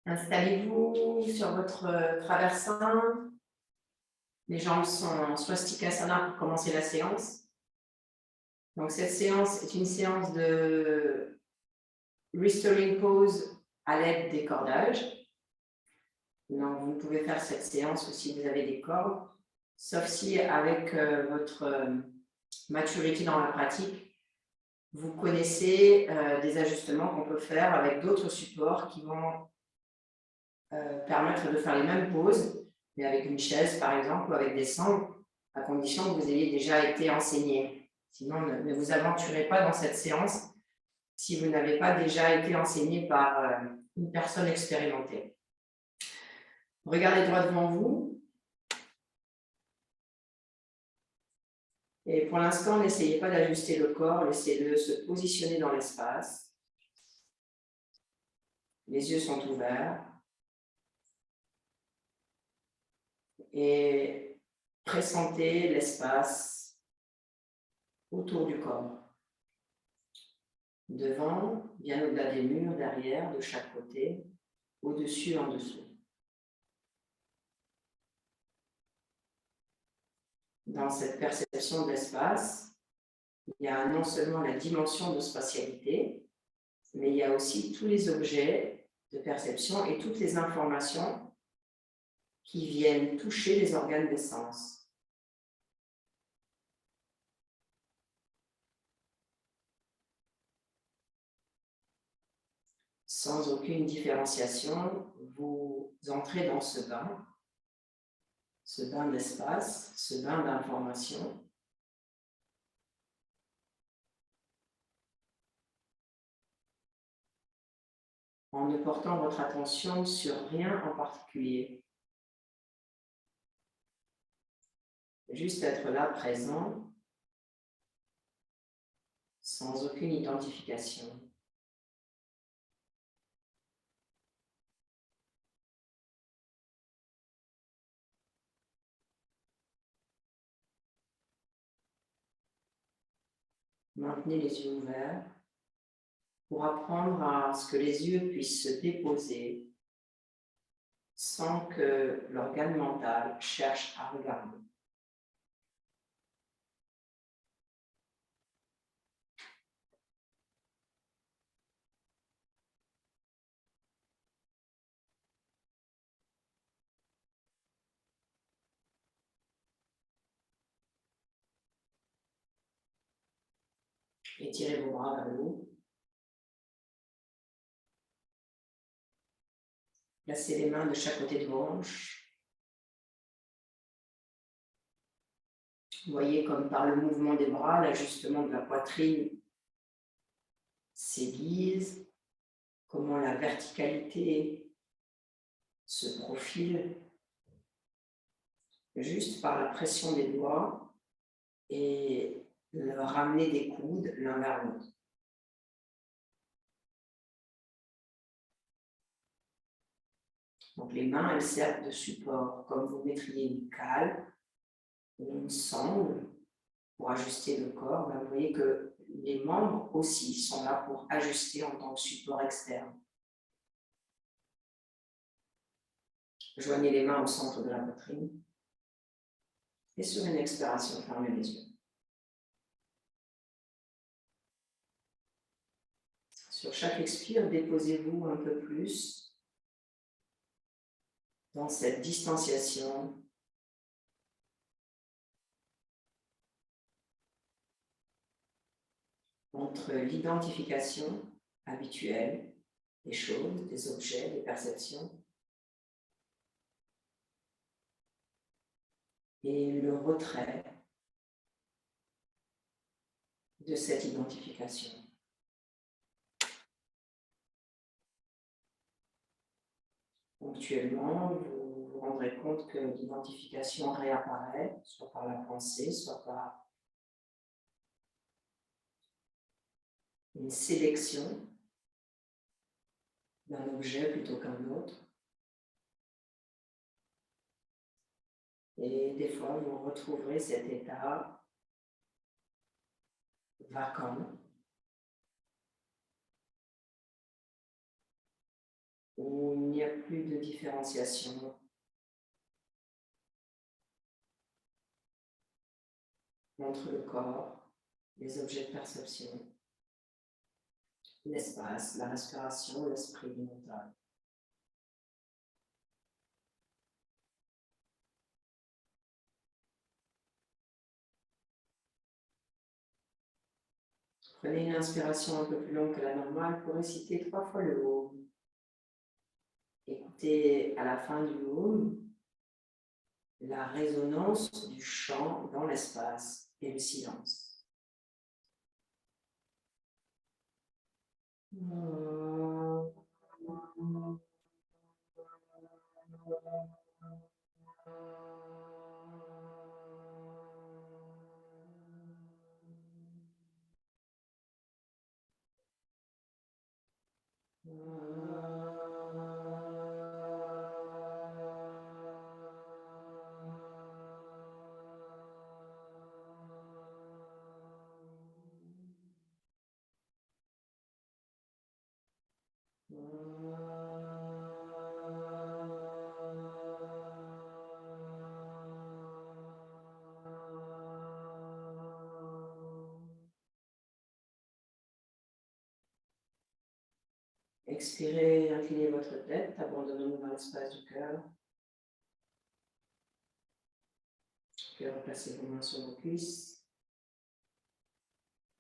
Installez-vous sur votre traversin. Les jambes sont en swastikasana pour commencer la séance. Donc cette séance est une séance de restoring pose à l'aide des cordages. Donc vous pouvez faire cette séance si vous avez des cordes, sauf si avec votre maturité dans la pratique, vous connaissez des ajustements qu'on peut faire avec d'autres supports qui vont permettre de faire les mêmes poses, mais avec une chaise par exemple ou avec des sangles, à condition que vous ayez déjà été enseigné. Sinon, ne vous aventurez pas dans cette séance si vous n'avez pas déjà été enseigné par une personne expérimentée. Regardez droit devant vous. Et pour l'instant, n'essayez pas d'ajuster le corps, laissez-le se positionner dans l'espace. Les yeux sont ouverts. Et pressentez l'espace autour du corps. Devant, bien au-delà des murs, derrière, de chaque côté, au-dessus, en dessous. Dans cette perception de l'espace, il y a non seulement la dimension de spatialité, mais il y a aussi tous les objets de perception et toutes les informations qui viennent toucher les organes des sens. Sans aucune différenciation, vous entrez dans ce bain d'espace, ce bain d'information. En ne portant votre attention sur rien en particulier. Juste être là, présent, sans aucune identification. Maintenez les yeux ouverts pour apprendre à ce que les yeux puissent se déposer sans que l'organe mental cherche à regarder. Étirez vos bras vers le haut. Placez les mains de chaque côté de vos hanches. Voyez comme par le mouvement des bras, l'ajustement de la poitrine s'aiguise, comment la verticalité se profile juste par la pression des doigts et le ramener des coudes l'un vers l'autre. Donc les mains, elles servent de support, comme vous mettriez une cale ou une sangle pour ajuster le corps. Vous voyez que les membres aussi sont là pour ajuster en tant que support externe. Joignez les mains au centre de la poitrine. Et sur une expiration, fermez les yeux. Sur chaque expire, déposez-vous un peu plus dans cette distanciation entre l'identification habituelle des choses, des objets, des perceptions, et le retrait de cette identification. Ponctuellement, vous vous rendrez compte que l'identification réapparaît, soit par la pensée, soit par une sélection d'un objet plutôt qu'un autre. Et des fois, vous retrouverez cet état vacant, où il n'y n'y a plus de différenciation entre le corps, les objets de perception, l'espace, la respiration, l'esprit mental. Prenez une inspiration un peu plus longue que la normale pour réciter 3 fois le Om. Écoutez à la fin du Om la résonance du chant dans l'espace et le silence. Expirez, inclinez votre tête, abandonnez-vous dans l'espace du cœur. Puis replacez vos mains sur vos cuisses.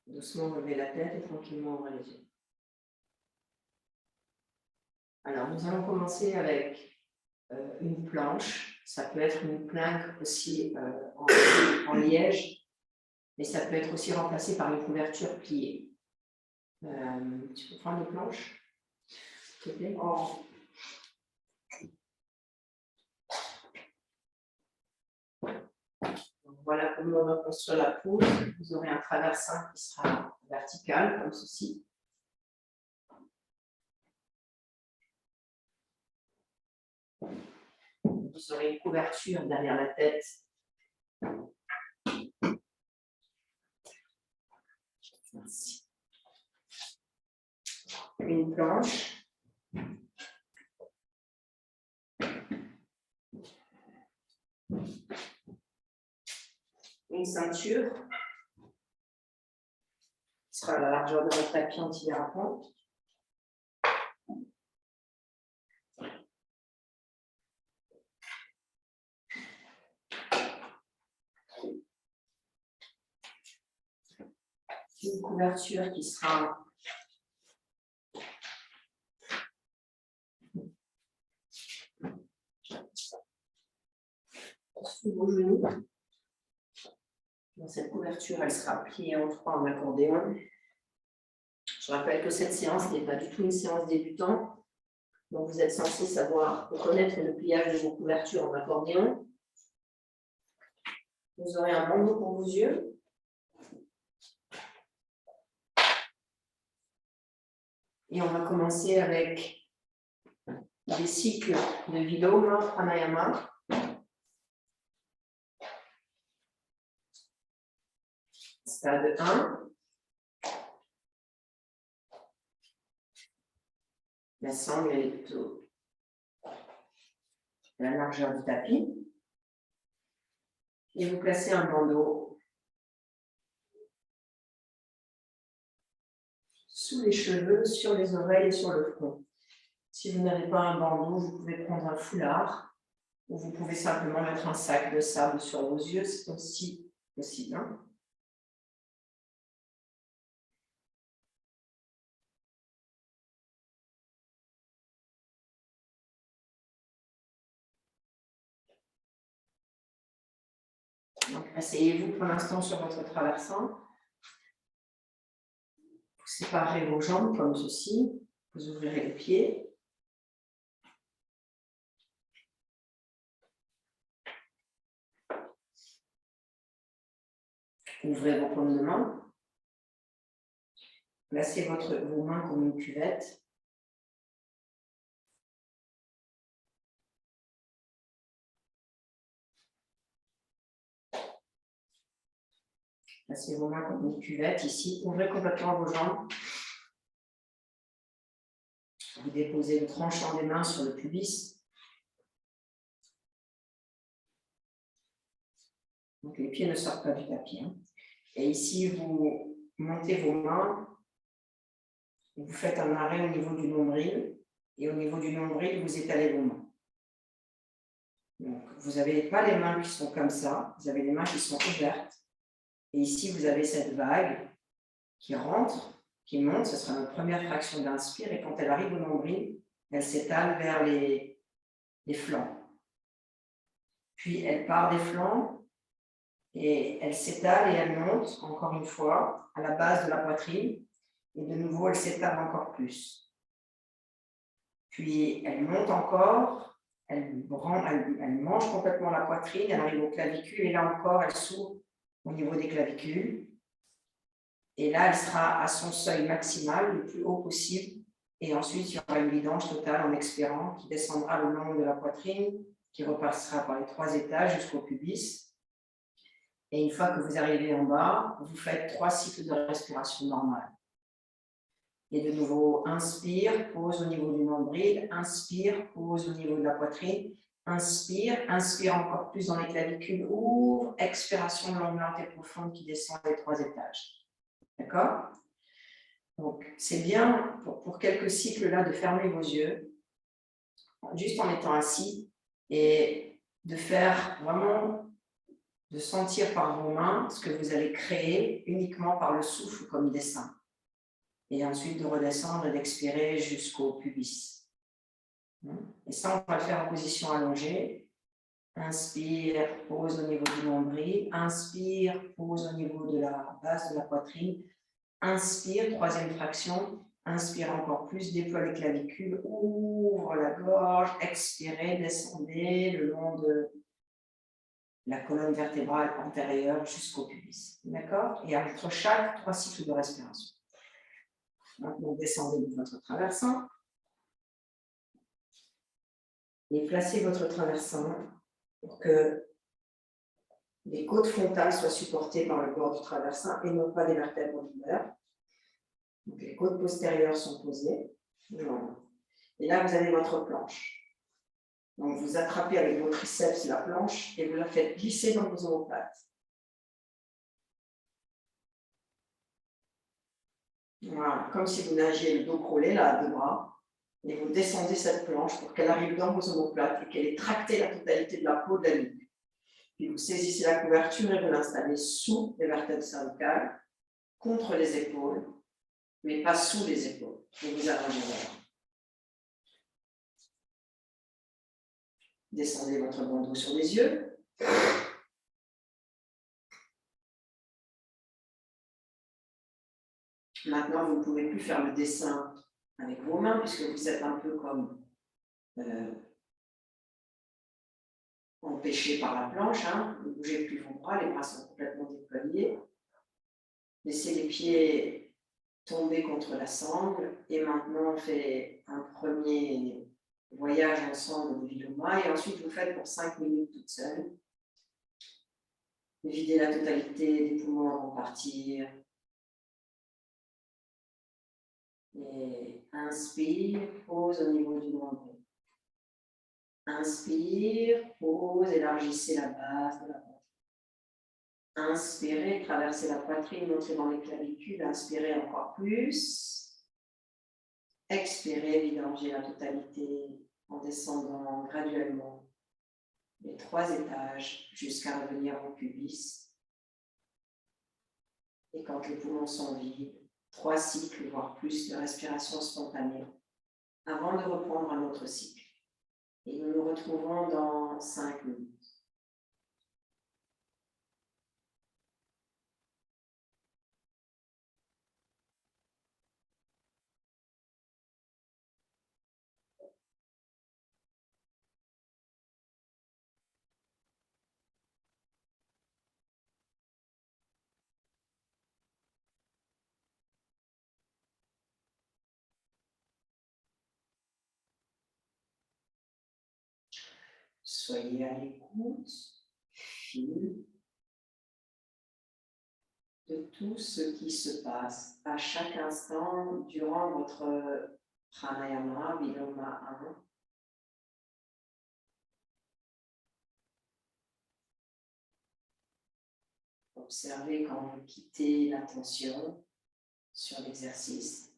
Doucement relevez la tête et tranquillement ouvrez les yeux. Alors, nous allons commencer avec une planche. Ça peut être une planque aussi en liège, mais ça peut être aussi remplacé par une couverture pliée. Tu peux prendre une planche, s'il te plaît? Voilà comment on va construire la pose. Vous aurez un traversin qui sera vertical, comme ceci. Vous aurez une couverture derrière la tête. Ainsi. Une planche. Une ceinture. Ce sera la largeur de votre tapis anti-dérapant. Une couverture qui sera sous vos genoux. Dans cette couverture, elle sera pliée en 3 en accordéon. Je rappelle que cette séance n'est pas du tout une séance débutant. Donc, vous êtes censé savoir reconnaître le pliage de vos couvertures en accordéon. Vous aurez un bandeau pour vos yeux. Et on va commencer avec des cycles de Viloma Pranayama. Stade 1. La sangle est plutôt la largeur du tapis. Et vous placez un bandeau sous les cheveux, sur les oreilles et sur le front. Si vous n'avez pas un bandeau, vous pouvez prendre un foulard ou vous pouvez simplement mettre un sac de sable sur vos yeux, c'est aussi possible. Hein? Donc, asseyez-vous pour l'instant sur votre traversant. Vous séparez vos jambes comme ceci. Vous ouvrirez les pieds. Ouvrez vos paumes de main. Placez vos mains comme une cuvette. Placez vos mains comme une cuvette ici. Ouvrez complètement vos jambes. Vous déposez le tranchant des mains sur le pubis. Donc les pieds ne sortent pas du tapis. Hein. Et ici, vous montez vos mains. Vous faites un arrêt au niveau du nombril. Et au niveau du nombril, vous étalez vos mains. Donc, vous n'avez pas les mains qui sont comme ça. Vous avez les mains qui sont ouvertes. Et ici, vous avez cette vague qui rentre, qui monte. Ce sera notre première fraction d'inspire. Et quand elle arrive au nombril, elle s'étale vers les flancs. Puis, elle part des flancs et elle s'étale et elle monte, encore une fois, à la base de la poitrine. Et de nouveau, elle s'étale encore plus. Puis, elle monte encore, elle mange complètement la poitrine, elle arrive aux clavicules et là encore, elle s'ouvre au niveau des clavicules. Et là, elle sera à son seuil maximal, le plus haut possible. Et ensuite, il y aura une vidange totale en expirant qui descendra le long de la poitrine, qui repassera par les 3 étages jusqu'au pubis. Et une fois que vous arrivez en bas, vous faites 3 cycles de respiration normale. Et de nouveau, inspire, pose au niveau du nombril, inspire, pose au niveau de la poitrine, inspire, inspire encore plus dans les clavicules, ouvre, expiration longue, lente et profonde qui descend les 3 étages. D'accord? Donc, c'est bien pour quelques cycles là de fermer vos yeux, juste en étant assis, et de faire vraiment, de sentir par vos mains ce que vous allez créer uniquement par le souffle comme il descend. Et ensuite de redescendre et d'expirer jusqu'au pubis. Et ça, on va le faire en position allongée. Inspire, pose au niveau du nombril. Inspire, pose au niveau de la base de la poitrine. Inspire, 3e fraction. Inspire encore plus, déploie les clavicules, ouvre la gorge, expirez, descendez le long de la colonne vertébrale antérieure jusqu'au pubis. D'accord? Et entre chaque 3 cycles de respiration. Maintenant, descendez de votre traversin et placez votre traversin pour que les côtes frontales soient supportées par le corps du traversin et non pas les vertèbres ouvrières. Donc, les côtes postérieures sont posées. Et là, vous avez votre planche. Donc, vous attrapez avec vos triceps la planche et vous la faites glisser dans vos omoplates. Voilà, comme si vous nagiez le dos crawlé, là, à 2 bras. Et vous descendez cette planche pour qu'elle arrive dans vos omoplates et qu'elle ait tracté la totalité de la peau de la nuque. Puis vous saisissez la couverture et vous l'installez sous les vertèbres cervicales, contre les épaules, mais pas sous les épaules. Et vous allongez vers. Descendez votre bandeau sur les yeux. Maintenant, vous ne pouvez plus faire le dessin avec vos mains, puisque vous êtes un peu comme empêché par la planche. Hein. Ne bougez plus vos bras, les bras sont complètement déployés. Laissez les pieds tomber contre la sangle. Et maintenant, on fait un premier voyage ensemble de Viloma. Et ensuite, vous faites pour 5 minutes toute seule. Videz la totalité des poumons avant de partir. Et inspire, pose au niveau du nombril. Inspire, pose, élargissez la base de la poitrine. Inspirez, traversez la poitrine, montez dans les clavicules. Inspirez encore plus. Expirez, vidangez la totalité en descendant graduellement les 3 étages jusqu'à revenir au pubis. Et quand les poumons sont vides, 3 cycles, voire plus de respiration spontanée avant de reprendre un autre cycle. Et nous nous retrouvons dans 5 minutes. Soyez à l'écoute, fine, de tout ce qui se passe à chaque instant durant votre Pranayama, Viloma 1. Observez quand vous quittez l'attention sur l'exercice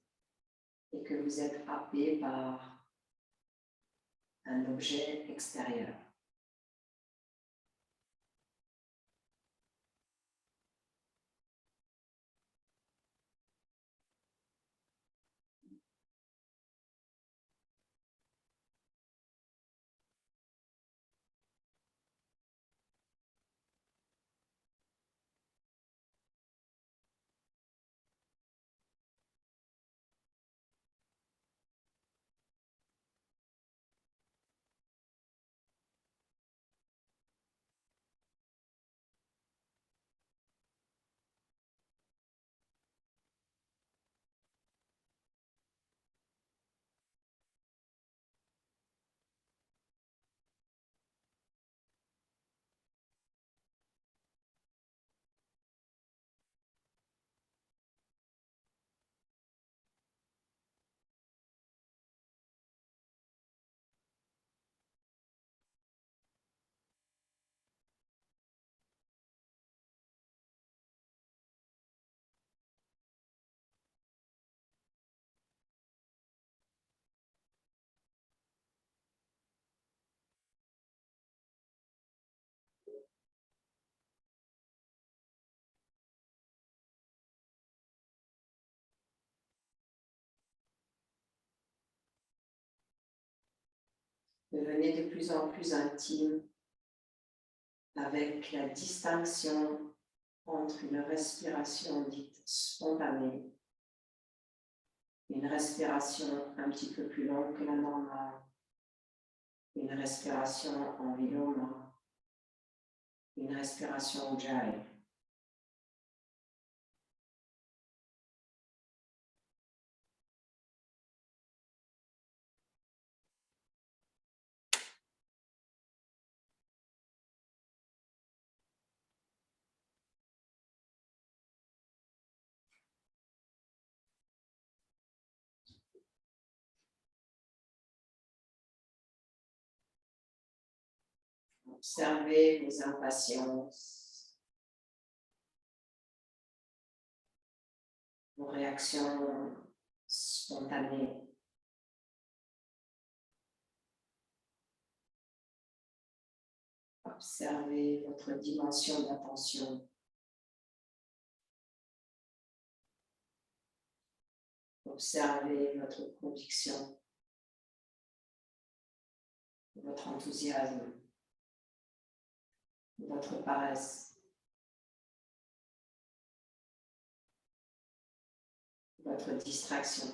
et que vous êtes happé par un objet extérieur. Devenez de plus en plus intime avec la distinction entre une respiration dite spontanée, une respiration un petit peu plus longue que la normale, une respiration en viloma, une respiration ujjayi. Observez vos impatiences, vos réactions spontanées. Observez votre dimension d'attention. Observez votre conviction, votre enthousiasme, votre paresse, votre distraction.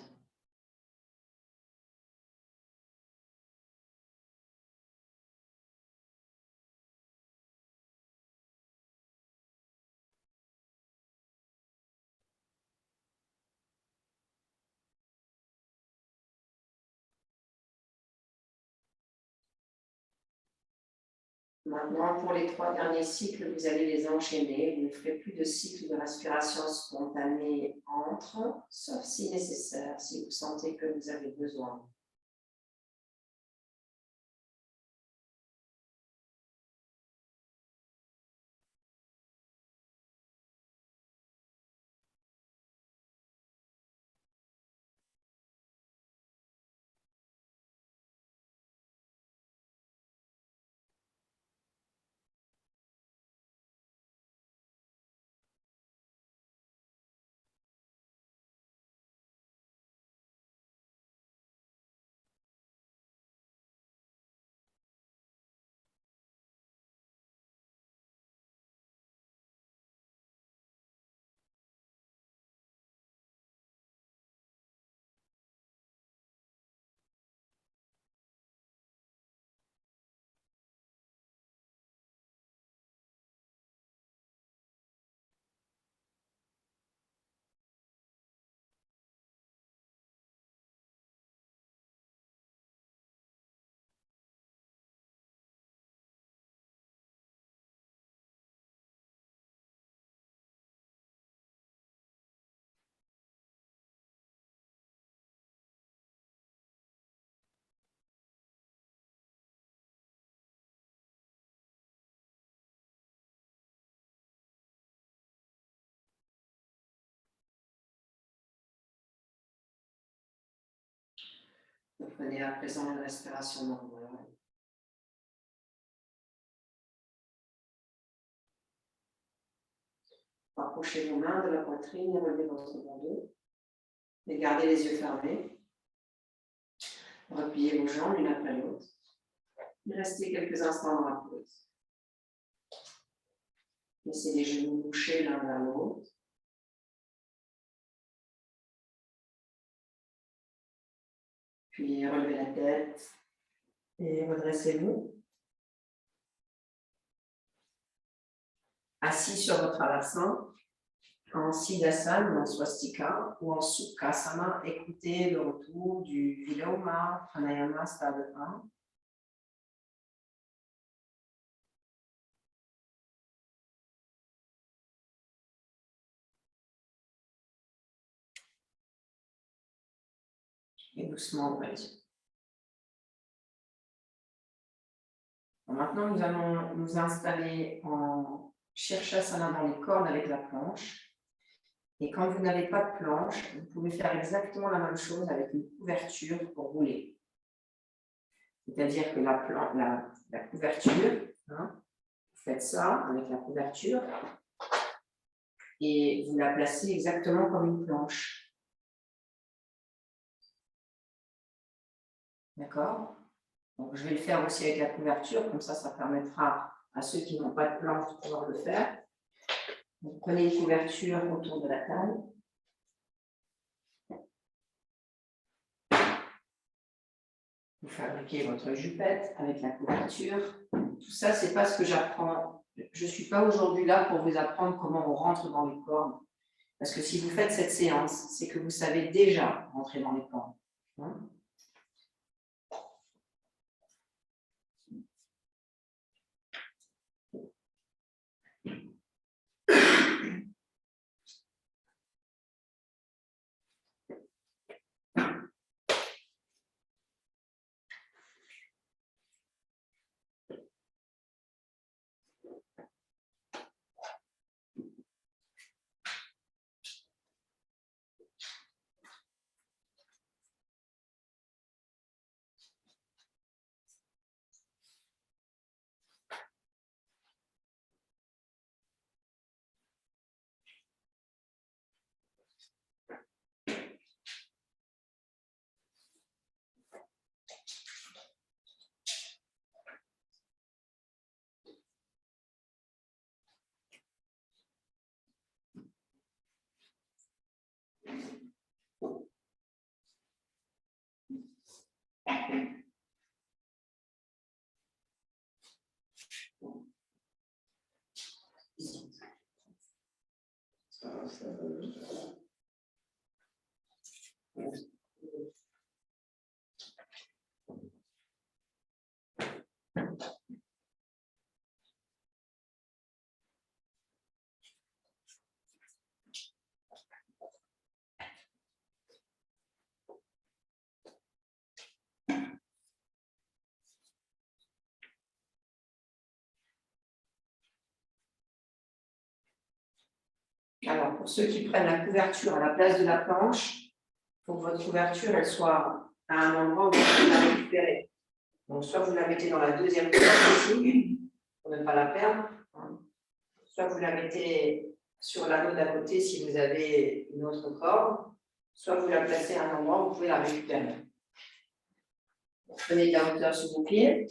Maintenant, pour les 3 derniers cycles, vous allez les enchaîner. Vous ne ferez plus de cycle de respiration spontanée entre, sauf si nécessaire, si vous sentez que vous avez besoin. Vous prenez à présent une respiration normale. Rapprochez vos mains de la poitrine et relevez votre bon dos. Et gardez les yeux fermés. Repliez vos jambes l'une après l'autre. Restez quelques instants dans la pause. Laissez les genoux bouchés l'un vers l'autre. Puis relevez la tête et redressez-vous. Assis sur votre traversin, en Siddhasana ou en Swastika ou en Sukhasana, écoutez le retour du Viloma Pranayama stade 1. Et doucement ouvrez les yeux. Maintenant, nous allons nous installer en Shirshasana dans les cordes avec la planche. Et quand vous n'avez pas de planche, vous pouvez faire exactement la même chose avec une couverture pour rouler. C'est-à-dire que la couverture, hein, vous faites ça avec la couverture et vous la placez exactement comme une planche. D'accord? Donc, je vais le faire aussi avec la couverture, comme ça permettra à ceux qui n'ont pas de planche de pouvoir le faire. Vous prenez une couverture autour de la taille. Vous fabriquez votre jupette avec la couverture. Tout ça, c'est pas ce que j'apprends. Je ne suis pas aujourd'hui là pour vous apprendre comment on rentre dans les cordes. Parce que si vous faites cette séance, c'est que vous savez déjà rentrer dans les cordes. Hein? Alors, pour ceux qui prennent la couverture à la place de la planche, il faut que votre couverture elle soit à un endroit où vous pouvez la récupérer. Donc, soit vous la mettez dans la deuxième corde ici, pour ne pas la perdre, hein. Soit vous la mettez sur l'anneau d'à côté si vous avez une autre corde, soit vous la placez à un endroit où vous pouvez la récupérer. Prenez de la hauteur sur vos pieds.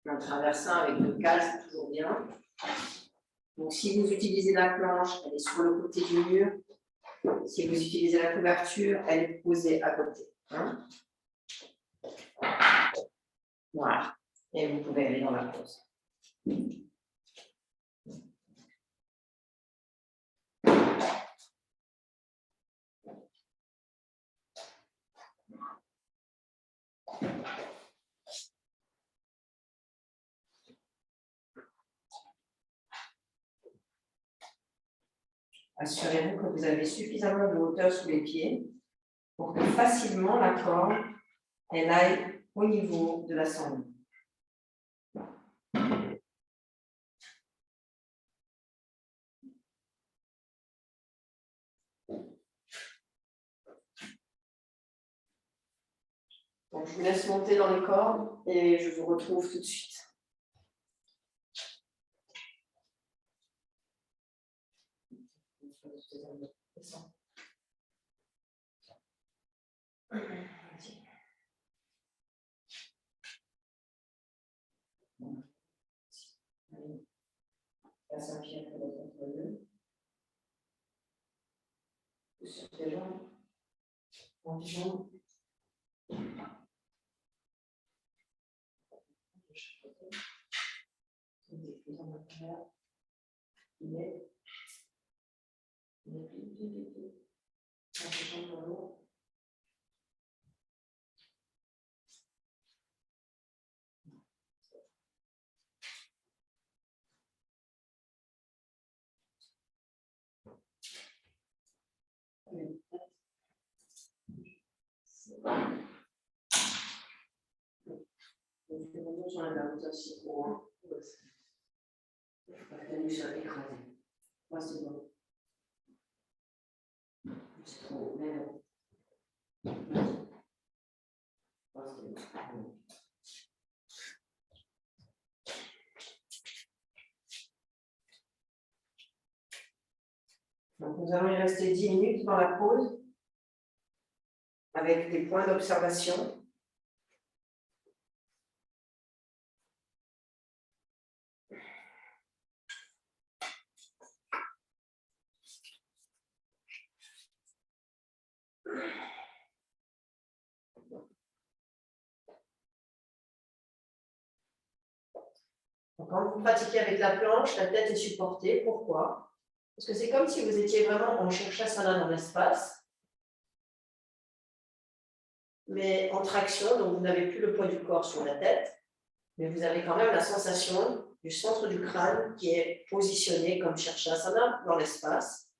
Un traversin avec deux cases, c'est toujours bien. Donc, si vous utilisez la planche, elle est sur le côté du mur. Si vous utilisez la couverture, elle est posée à côté. Hein? Voilà. Et vous pouvez aller dans la pause. Assurez-vous que vous avez suffisamment de hauteur sous les pieds pour que facilement la corde elle aille au niveau de la sangle. Donc, je vous laisse monter dans les cordes et je vous retrouve tout de suite. Passe un pied après votre entre-deux. Sur tes jambes. En jambes. Sur la garde aussi pour la tenue soit écrasée. Moi, c'est bon. C'est trop, mais non. Moi, c'est bon. Donc, nous allons y rester 10 minutes dans la pause avec des points d'observation. Donc, quand vous pratiquez avec la planche, la tête est supportée. Pourquoi? Parce que c'est comme si vous étiez vraiment en Shirshasana dans l'espace, mais en traction, donc vous n'avez plus le poids du corps sur la tête, mais vous avez quand même la sensation du centre du crâne qui est positionné comme Shirshasana dans l'espace.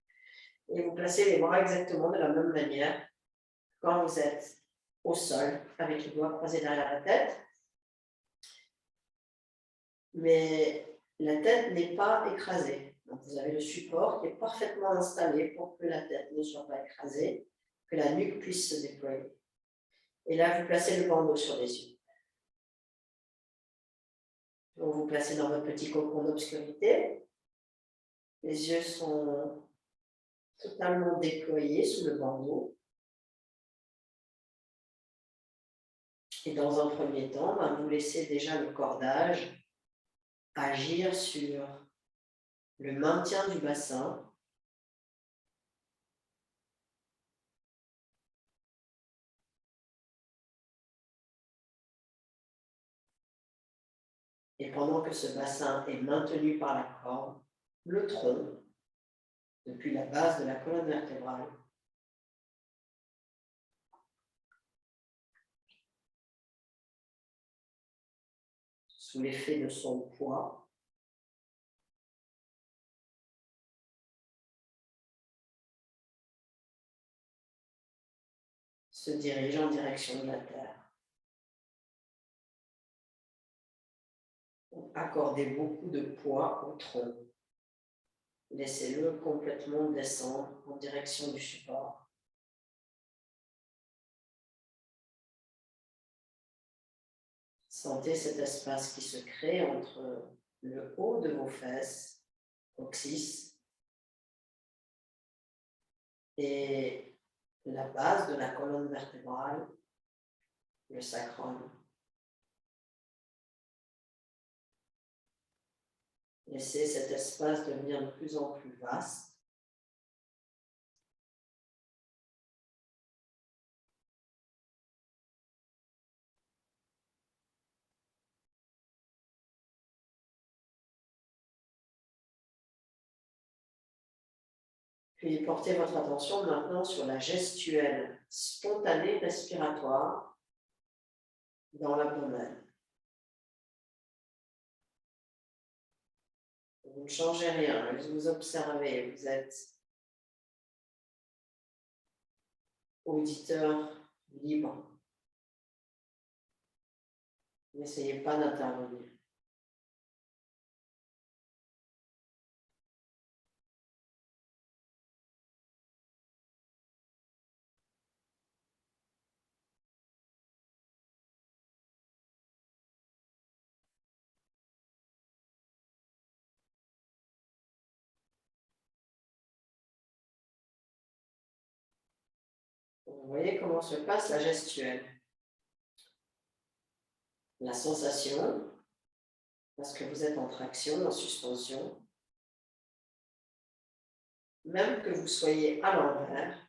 Et vous placez les bras exactement de la même manière quand vous êtes au sol, avec les doigts croisés derrière la tête. Mais la tête n'est pas écrasée. Donc vous avez le support qui est parfaitement installé pour que la tête ne soit pas écrasée, que la nuque puisse se déployer. Et là, vous placez le bandeau sur les yeux. Donc vous placez dans votre petit cocon d'obscurité. Les yeux sont totalement déployés sous le bandeau. Et dans un premier temps, vous laissez déjà le cordage agir sur le maintien du bassin. Et pendant que ce bassin est maintenu par la corde, le tronc, depuis la base de la colonne vertébrale, sous l'effet de son poids, se dirige en direction de la terre. Accordez beaucoup de poids au tronc. Laissez-le complètement descendre en direction du support. Sentez cet espace qui se crée entre le haut de vos fesses, coccyx, et la base de la colonne vertébrale, le sacrum. Laissez cet espace devenir de plus en plus vaste. Puis portez votre attention maintenant sur la gestuelle spontanée respiratoire dans l'abdomen. Vous ne changez rien, vous observez, vous êtes auditeur libre. N'essayez pas d'intervenir. Vous voyez comment se passe la gestuelle. La sensation, parce que vous êtes en traction, en suspension, même que vous soyez à l'envers,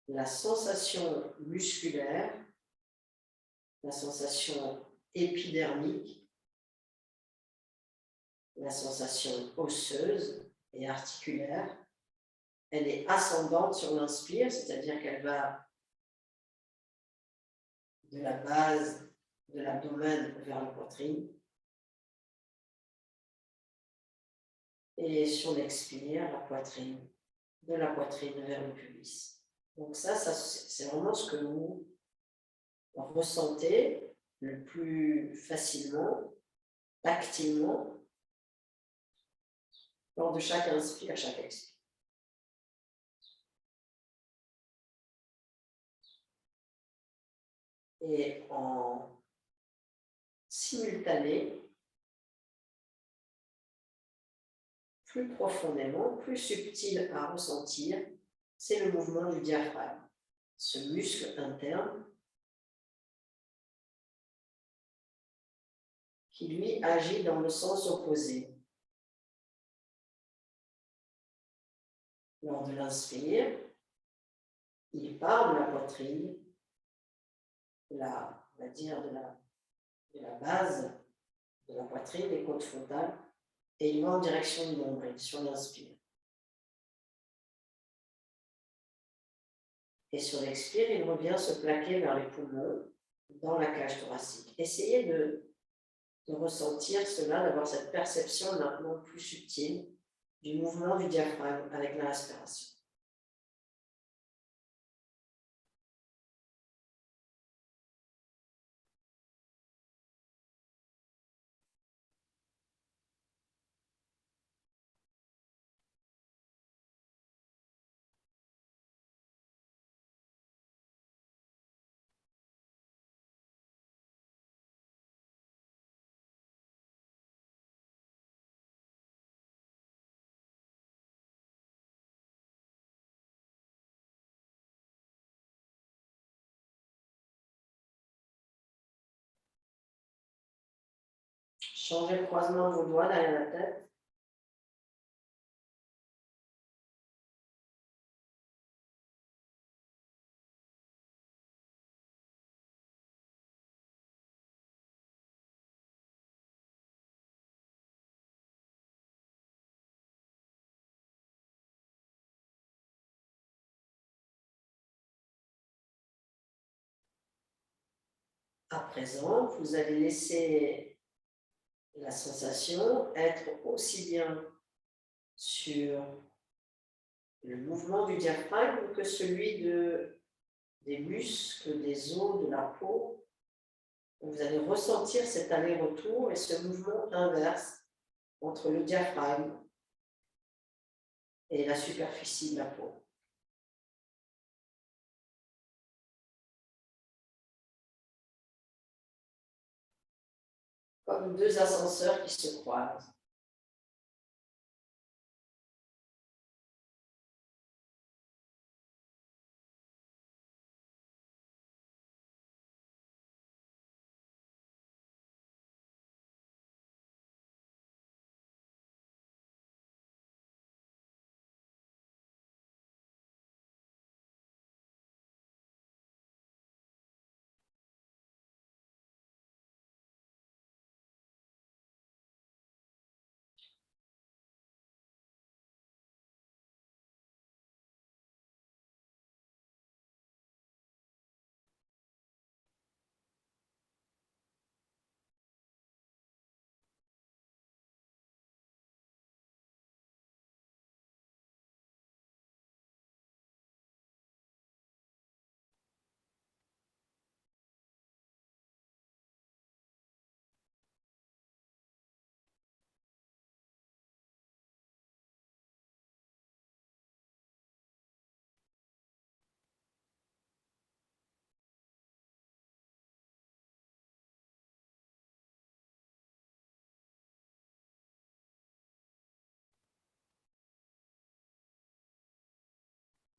la sensation musculaire, la sensation épidermique, la sensation osseuse et articulaire, elle est ascendante sur l'inspire, c'est-à-dire qu'elle va de la base de l'abdomen vers la poitrine. Et sur l'expire, la poitrine, de la poitrine vers le pubis. Donc ça c'est vraiment ce que vous ressentez le plus facilement, activement, lors de chaque inspire, chaque expire. Et en simultané, plus profondément, plus subtil à ressentir, c'est le mouvement du diaphragme, ce muscle interne qui lui agit dans le sens opposé. Lors de l'inspire, il part de la poitrine, on va dire de la base de la poitrine, des côtes frontales, et il va en direction du nombril sur l'inspire. Et sur l'expire, il revient se plaquer vers les poumons, dans la cage thoracique. Essayez de ressentir cela, d'avoir cette perception maintenant plus subtile du mouvement du diaphragme avec la respiration. Changez le croisement de vos doigts derrière la tête. À présent, vous allez laisser la sensation être aussi bien sur le mouvement du diaphragme que celui des muscles, des os, de la peau. Vous allez ressentir cet aller-retour et ce mouvement inverse entre le diaphragme et la superficie de la peau. Comme deux ascenseurs qui se croisent.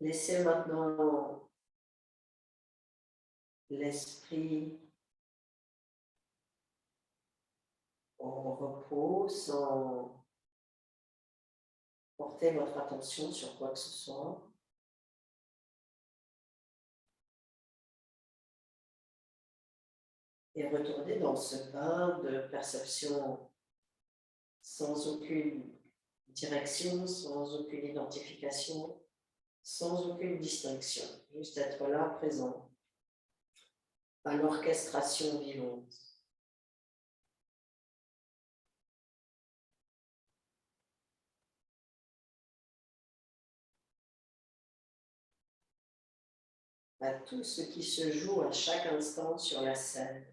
Laissez maintenant l'esprit au repos sans porter votre attention sur quoi que ce soit. Et retourner dans ce bain de perception sans aucune direction, sans aucune identification, sans aucune distinction. Juste être là, présent, à l'orchestration vivante. À tout ce qui se joue à chaque instant sur la scène.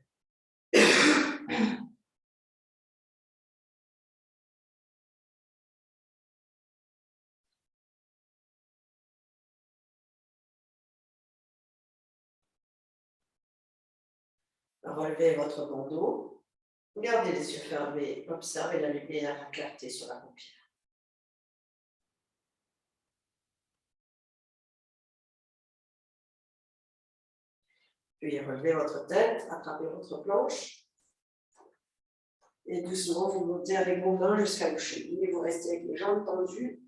Relevez votre bandeau, gardez les yeux fermés, observez la lumière, la clarté sur la paupière. Puis relevez votre tête, attrapez votre planche et doucement vous montez avec vos mains jusqu'à vos chevilles. Vous restez avec les jambes tendues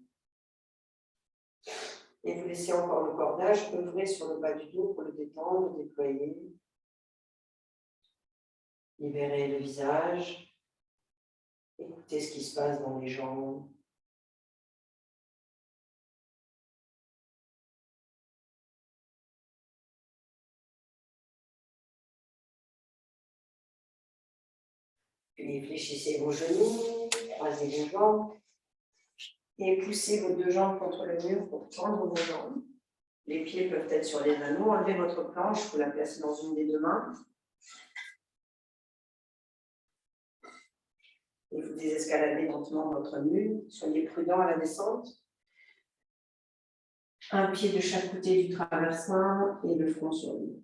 et vous laissez encore le cordage œuvrer sur le bas du dos pour le détendre, le déployer. Libérez le visage, écoutez ce qui se passe dans les jambes. Puis fléchissez vos genoux, croisez les jambes et poussez vos deux jambes contre le mur pour tendre vos jambes. Les pieds peuvent être sur les anneaux. Enlevez votre planche, vous la placez dans une des deux mains. Et vous désescaladez lentement votre mur. Soyez prudent à la descente. Un pied de chaque côté du traversin et le front sur le mur.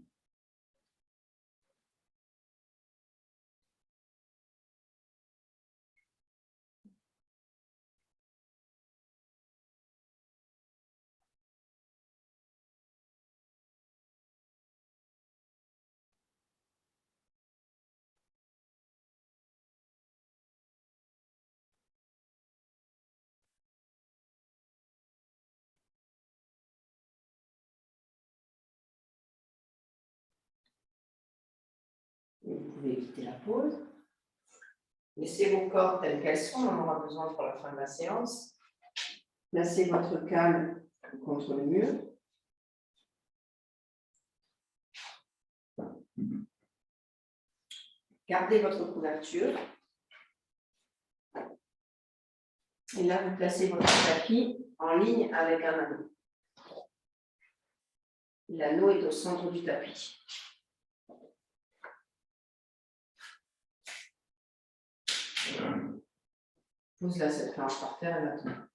Vous pouvez quitter la pause. Laissez vos cordes telles qu'elles sont, on en aura besoin pour la fin de la séance. Placez votre canne contre le mur. Gardez votre couverture. Et là, vous placez votre tapis en ligne avec un anneau. L'anneau est au centre du tapis. Pose là cette planche par terre et maintenant.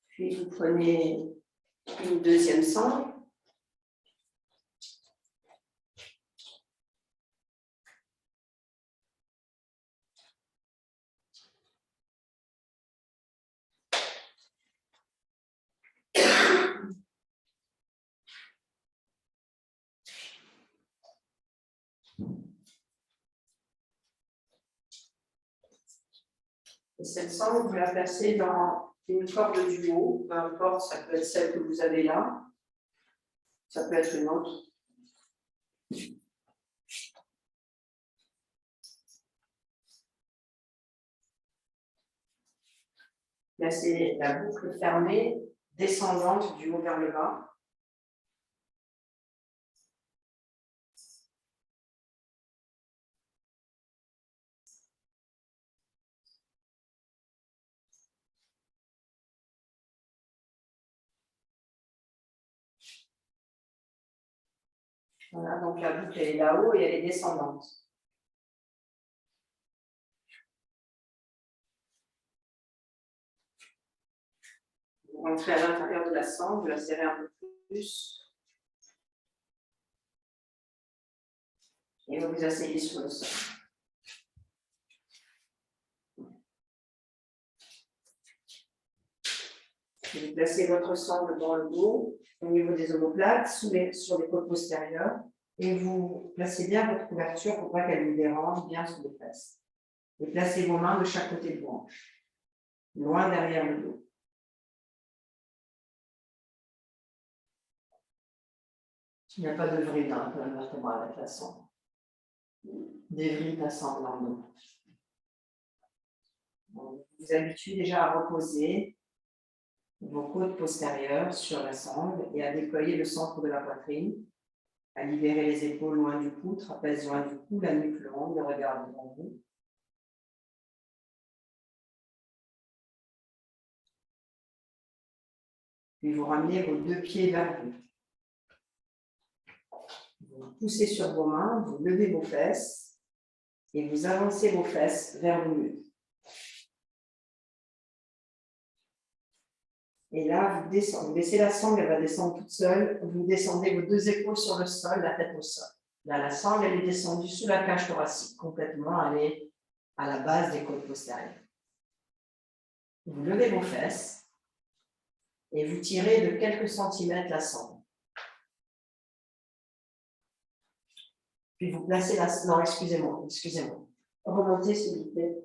Puis vous prenez une deuxième sangle. Et cette sangle, vous la placez dans une corde du haut, peu importe, ça peut être celle que vous avez là, ça peut être une autre. Placez la boucle fermée, descendante du haut vers le bas. Voilà, donc la boucle elle est là-haut et elle est descendante. Vous rentrez à l'intérieur de la sangle, vous la serrez un peu plus. Et vous vous asseyez sur le sol. Vous placez votre sangle dans le dos, au niveau des omoplates, sur les côtes postérieures, et vous placez bien votre couverture pour pas qu'elle vous dérange bien sous les fesses. Et placez vos mains de chaque côté de vos hanches, loin derrière le dos. Il n'y a pas de vrille dans la colonne vertébrale avec la sangle. Des vrilles passantes dans le dos. Vous vous habituez déjà à reposer vos côtes postérieures sur la sangle et à déployer le centre de la poitrine, à libérer les épaules loin du cou, trapèze loin du cou, la nuque longue, le regard devant vous. Puis vous ramenez vos deux pieds vers vous. Vous poussez sur vos mains, vous levez vos fesses et vous avancez vos fesses vers le mur. Et là, vous descendez, vous laissez la sangle, elle va descendre toute seule. Vous descendez vos deux épaules sur le sol, la tête au sol. Là, la sangle, elle est descendue sous la cage thoracique, complètement, elle est à la base des côtes postérieures. Vous levez vos fesses et vous tirez de quelques centimètres la sangle. Puis vous placez la... Non, excusez-moi. Remontez, s'il vous plaît.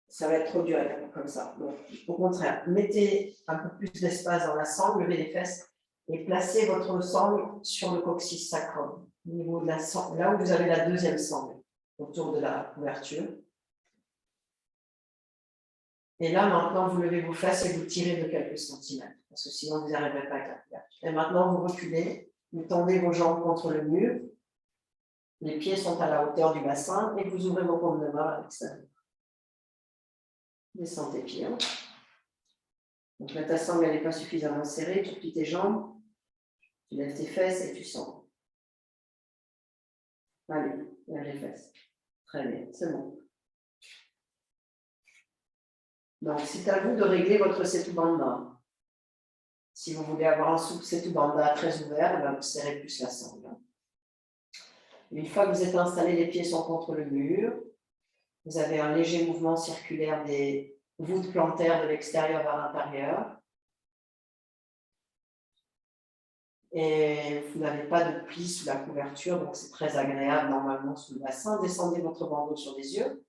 Ça va être trop dur comme ça. Donc, au contraire, mettez un peu plus d'espace dans la sangle, levez les fesses et placez votre sangle sur le coccyx sacrum, au niveau de la sangle, là où vous avez la deuxième sangle, autour de la couverture. Et là, maintenant, vous levez vos fesses et vous tirez de quelques centimètres, parce que sinon, vous n'y arriverez pas avec la couverture. Et maintenant, vous reculez, vous tendez vos jambes contre le mur, les pieds sont à la hauteur du bassin et vous ouvrez vos paumes de main à l'extérieur. Descends tes pieds. Donc là, ta sangle n'est pas suffisamment serrée, tu plies tes jambes, tu lèves tes fesses et tu sens. Allez, lève les fesses. Très bien, c'est bon. Donc, c'est à vous de régler votre Setu Bandha. Si vous voulez avoir un Setu Bandha très ouvert, ben vous serrez plus la sangle. Une fois que vous êtes installé, les pieds sont contre le mur. Vous avez un léger mouvement circulaire des voûtes plantaires de l'extérieur vers l'intérieur. Et vous n'avez pas de pli sous la couverture, donc c'est très agréable normalement sous le bassin. Descendez votre bandeau sur les yeux.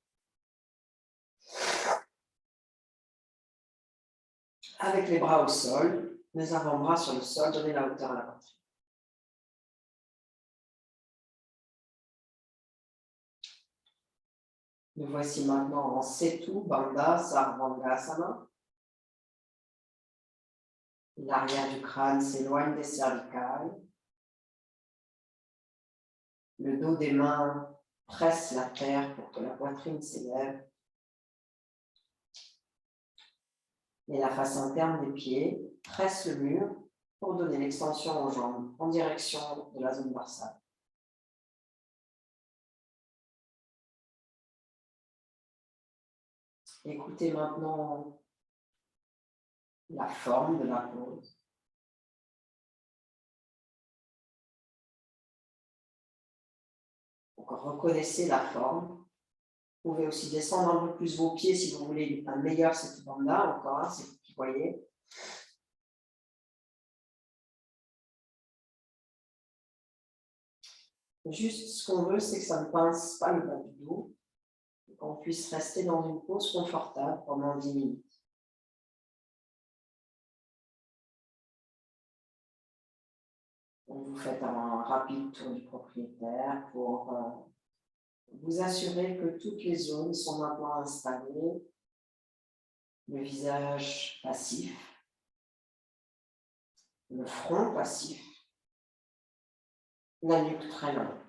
Avec les bras au sol, les avant-bras sur le sol, donnez la hauteur à la poitrine. Nous voici maintenant en Setu Bandha Sarvangasana. L'arrière du crâne s'éloigne des cervicales. Le dos des mains presse la terre pour que la poitrine s'élève. Et la face interne des pieds presse le mur pour donner l'extension aux jambes en direction de la zone dorsale. Écoutez maintenant la forme de la pose. Donc, reconnaissez la forme. Vous pouvez aussi descendre un peu plus vos pieds si vous voulez un meilleur Setu Bandha. Encore, c'est vous qui voyez. Juste ce qu'on veut, c'est que ça ne pince pas le bas du dos et qu'on puisse rester dans une pose confortable pendant 10 minutes. Donc, vous faites un rapide tour du propriétaire pour vous assurer que toutes les zones sont maintenant installées. Le visage passif, le front passif, la nuque très longue.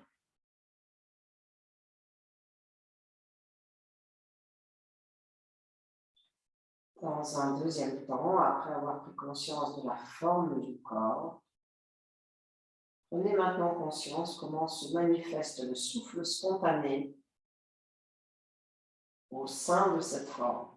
Dans un deuxième temps, après avoir pris conscience de la forme du corps, prenez maintenant conscience comment se manifeste le souffle spontané au sein de cette forme.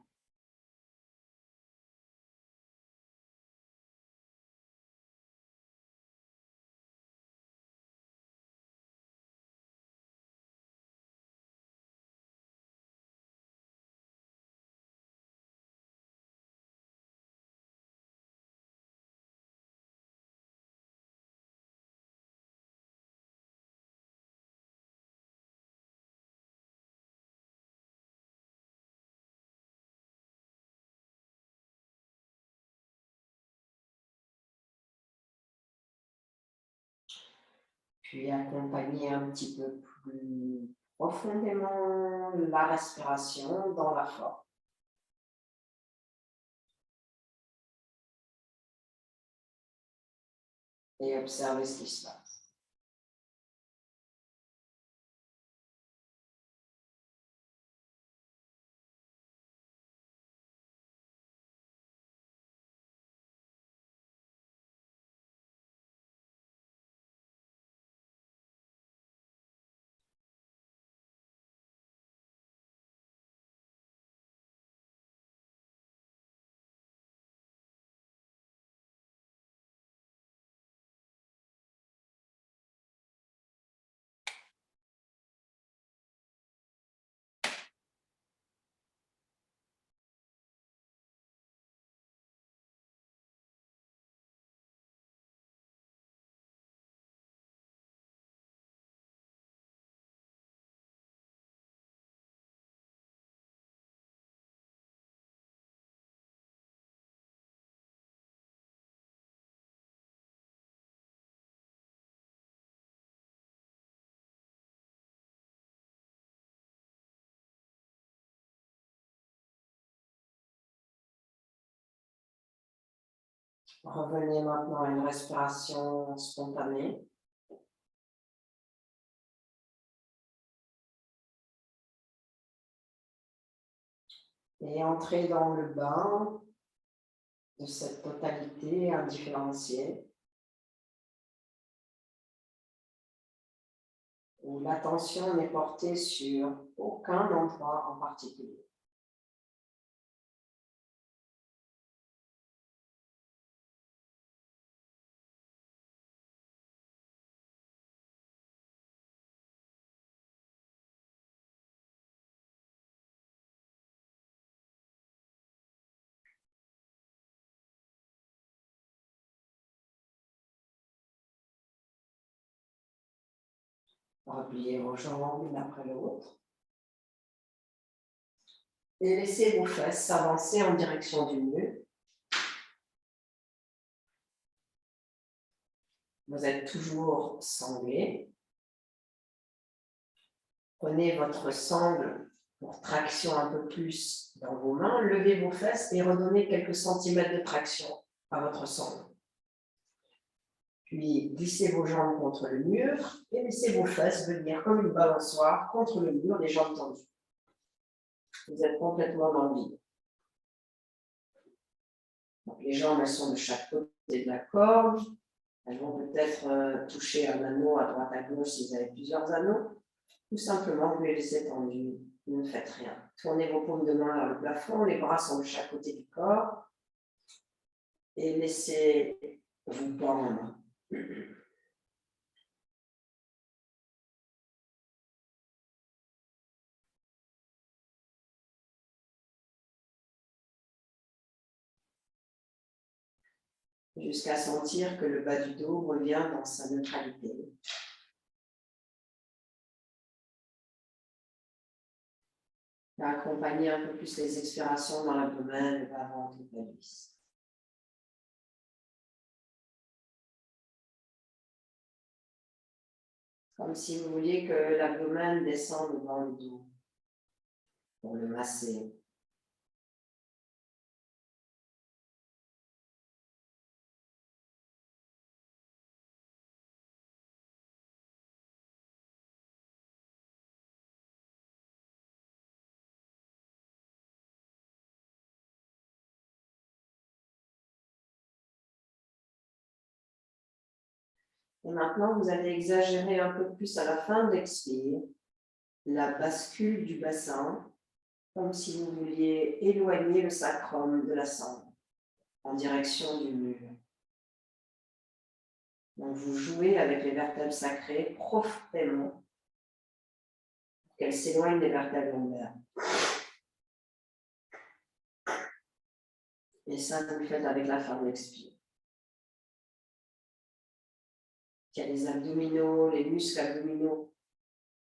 Puis accompagnez un petit peu plus profondément la respiration dans la forme. Et observez ce qui se passe. Revenez maintenant à une respiration spontanée. Et entrez dans le bain de cette totalité indifférenciée, où l'attention n'est portée sur aucun endroit en particulier. Repliez vos jambes l'une après l'autre. Et laissez vos fesses s'avancer en direction du mur. Vous êtes toujours sanglé. Prenez votre sangle pour traction un peu plus dans vos mains. Levez vos fesses et redonnez quelques centimètres de traction à votre sangle. Puis glissez vos jambes contre le mur et laissez vos fesses venir comme une balançoire contre le mur, les jambes tendues. Vous êtes complètement dans le vide. Donc, les jambes, elles sont de chaque côté de la corde. Elles vont peut-être toucher un anneau à droite à gauche si vous avez plusieurs anneaux. Tout simplement, vous les laissez tendues. Vous ne faites rien. Tournez vos paumes de main vers le plafond. Les bras sont de chaque côté du corps. Et laissez-vous pendre. Jusqu'à sentir que le bas du dos revient dans sa neutralité. Et accompagner un peu plus les expirations dans l'abdomen, le bas-ventre, le pelvis. Comme si vous vouliez que l'abdomen descende dans le dos pour le masser. Et maintenant, vous allez exagérer un peu plus à la fin de l'expire, la bascule du bassin, comme si vous vouliez éloigner le sacrum de la sangle en direction du mur. Donc, vous jouez avec les vertèbres sacrées profondément pour qu'elles s'éloignent des vertèbres lombaires. Et ça, vous le faites avec la fin de l'expire. Il y a les abdominaux, les muscles abdominaux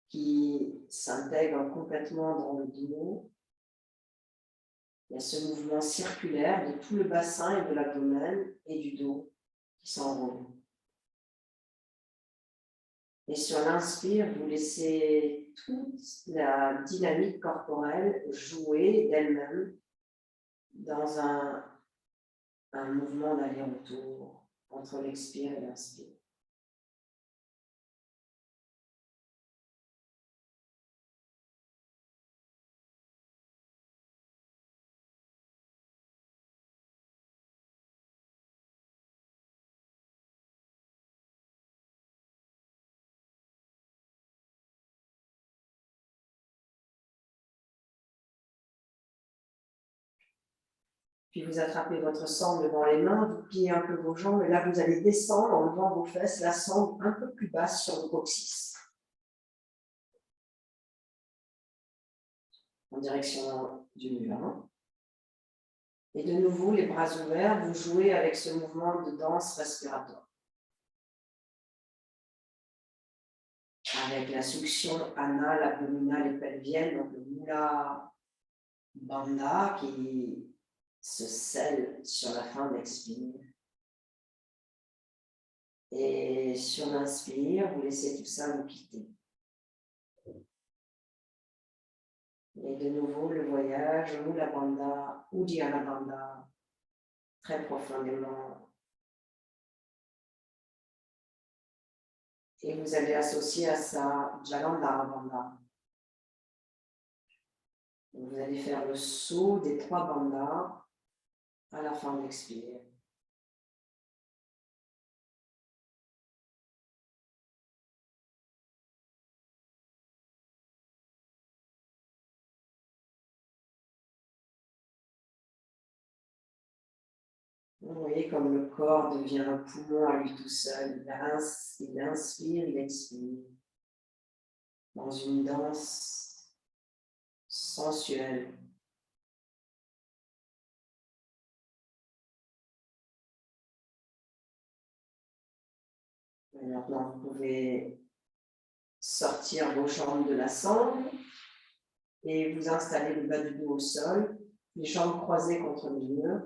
qui s'intègrent complètement dans le dos. Il y a ce mouvement circulaire de tout le bassin et de l'abdomen et du dos qui s'enroule. Et sur l'inspire, vous laissez toute la dynamique corporelle jouer d'elle-même dans un mouvement d'aller-retour entre l'expire et l'inspire. Puis vous attrapez votre sangle devant les mains, vous pliez un peu vos jambes, et là vous allez descendre en levant vos fesses, la sangle un peu plus basse sur le coccyx. En direction du mur. Et de nouveau, les bras ouverts, vous jouez avec ce mouvement de danse respiratoire. Avec la succion anale, abdominale et pelvienne, donc le Mula Bandha qui se scelle sur la fin de l'expire. Et sur l'inspire, vous laissez tout ça vous quitter. Et de nouveau, le voyage, Mula Bandha, Uddiyana Bandha, très profondément. Et vous allez associer à ça Jalandhara Bandha. Vous allez faire le saut des 3 bandhas à la fin de l'expire. Vous voyez comme le corps devient un poumon à lui tout seul. Il inspire, il expire. Dans une danse sensuelle. Et maintenant, vous pouvez sortir vos jambes de la sangle et vous installer le bas du dos au sol, les jambes croisées contre le mur,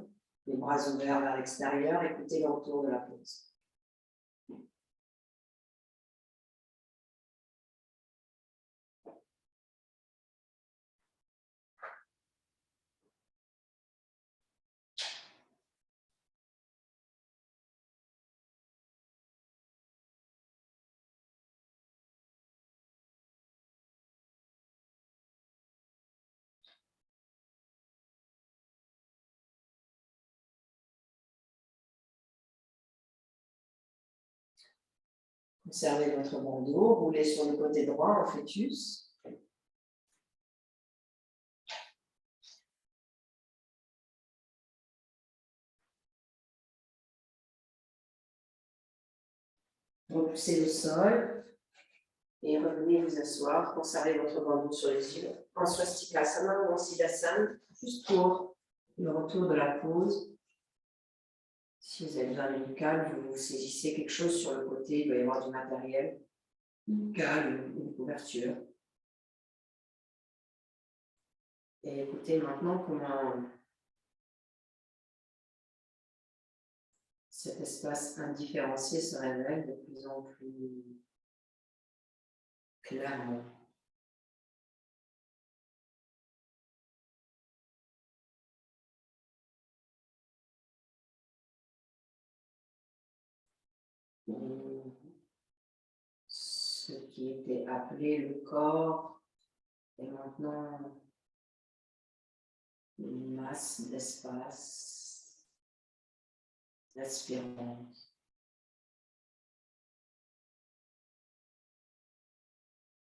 les bras ouverts vers l'extérieur, écoutez l'entour de la pose. Conservez votre bandeau, roulez sur le côté droit en fœtus. Repoussez le sol et revenez vous asseoir. Conservez votre bandeau sur les yeux. En swastikasana ou en siddhasana, juste pour le retour de la pause. Si vous avez besoin d'une cale, vous saisissez quelque chose sur le côté, il doit y avoir du matériel, une cale, une couverture. Et écoutez maintenant comment cet espace indifférencié se révèle de plus en plus clairement. Ce qui était appelé le corps est maintenant une masse d'espace respirante.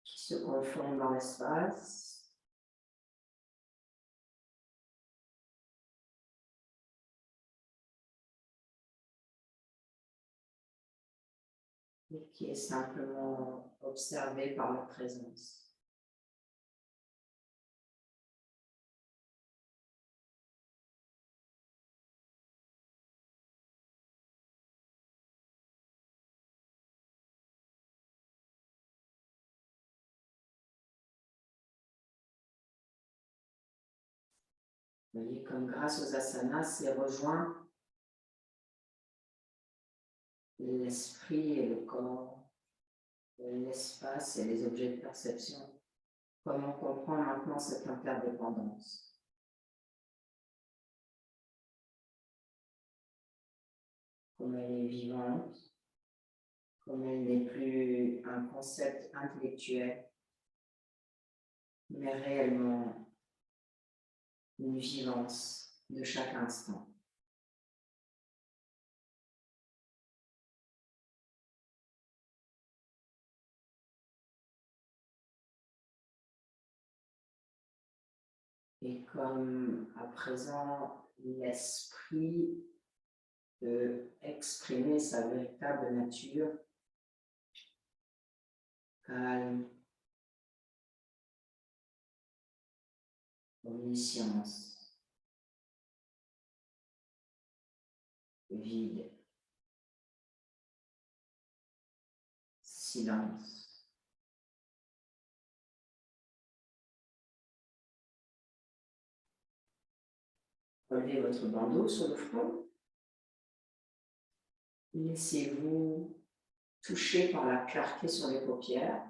Qui se confond dans l'espace. Et qui est simplement observé par la présence. Vous voyez comme grâce aux asanas, c'est rejoint l'esprit et le corps, l'espace et les objets de perception. Comment on comprend maintenant cette interdépendance? Comment elle est vivante? Comment elle n'est plus un concept intellectuel, mais réellement une vivance de chaque instant. Et comme à présent l'esprit peut exprimer sa véritable nature, calme, omniscience, vide, silence. Relevez votre bandeau sur le front. Laissez-vous toucher par la clarté sur les paupières.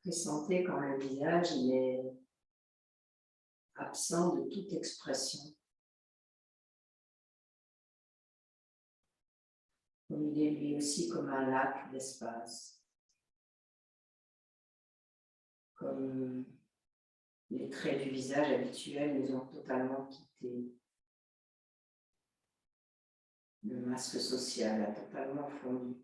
Et sentez quand le visage il est absent de toute expression. Comme il est lui aussi comme un lac d'espace. Comme les traits du visage habituels les ont totalement quittés. Le masque social a totalement fondu.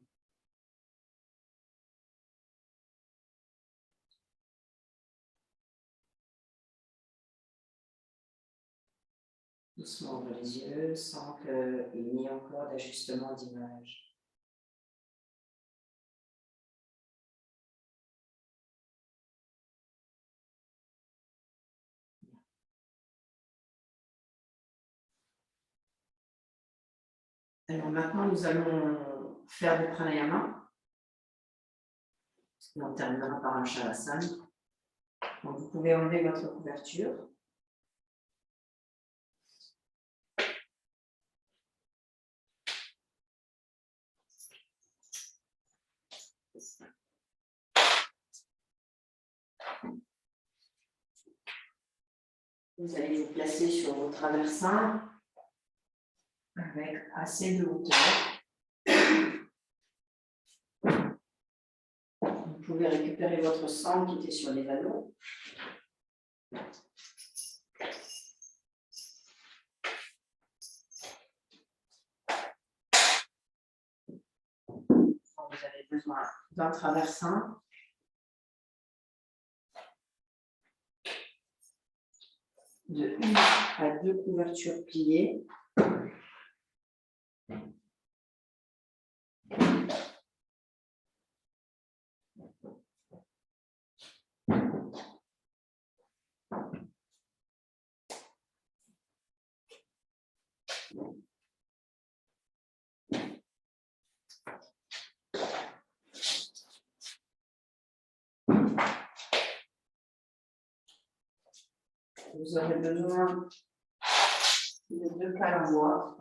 Doucement ouvre les yeux sans qu'il n'y ait encore d'ajustement d'image. Alors maintenant, nous allons faire du pranayama. Et on terminera par un shavasana. Donc vous pouvez enlever votre couverture. Vous allez vous placer sur vos traversins avec assez de hauteur. Vous pouvez récupérer votre sang qui était sur les anneaux. Vous avez besoin d'un traversin. De 1 à 2 couvertures pliées. Vous aurez besoin de 2 cales en bois.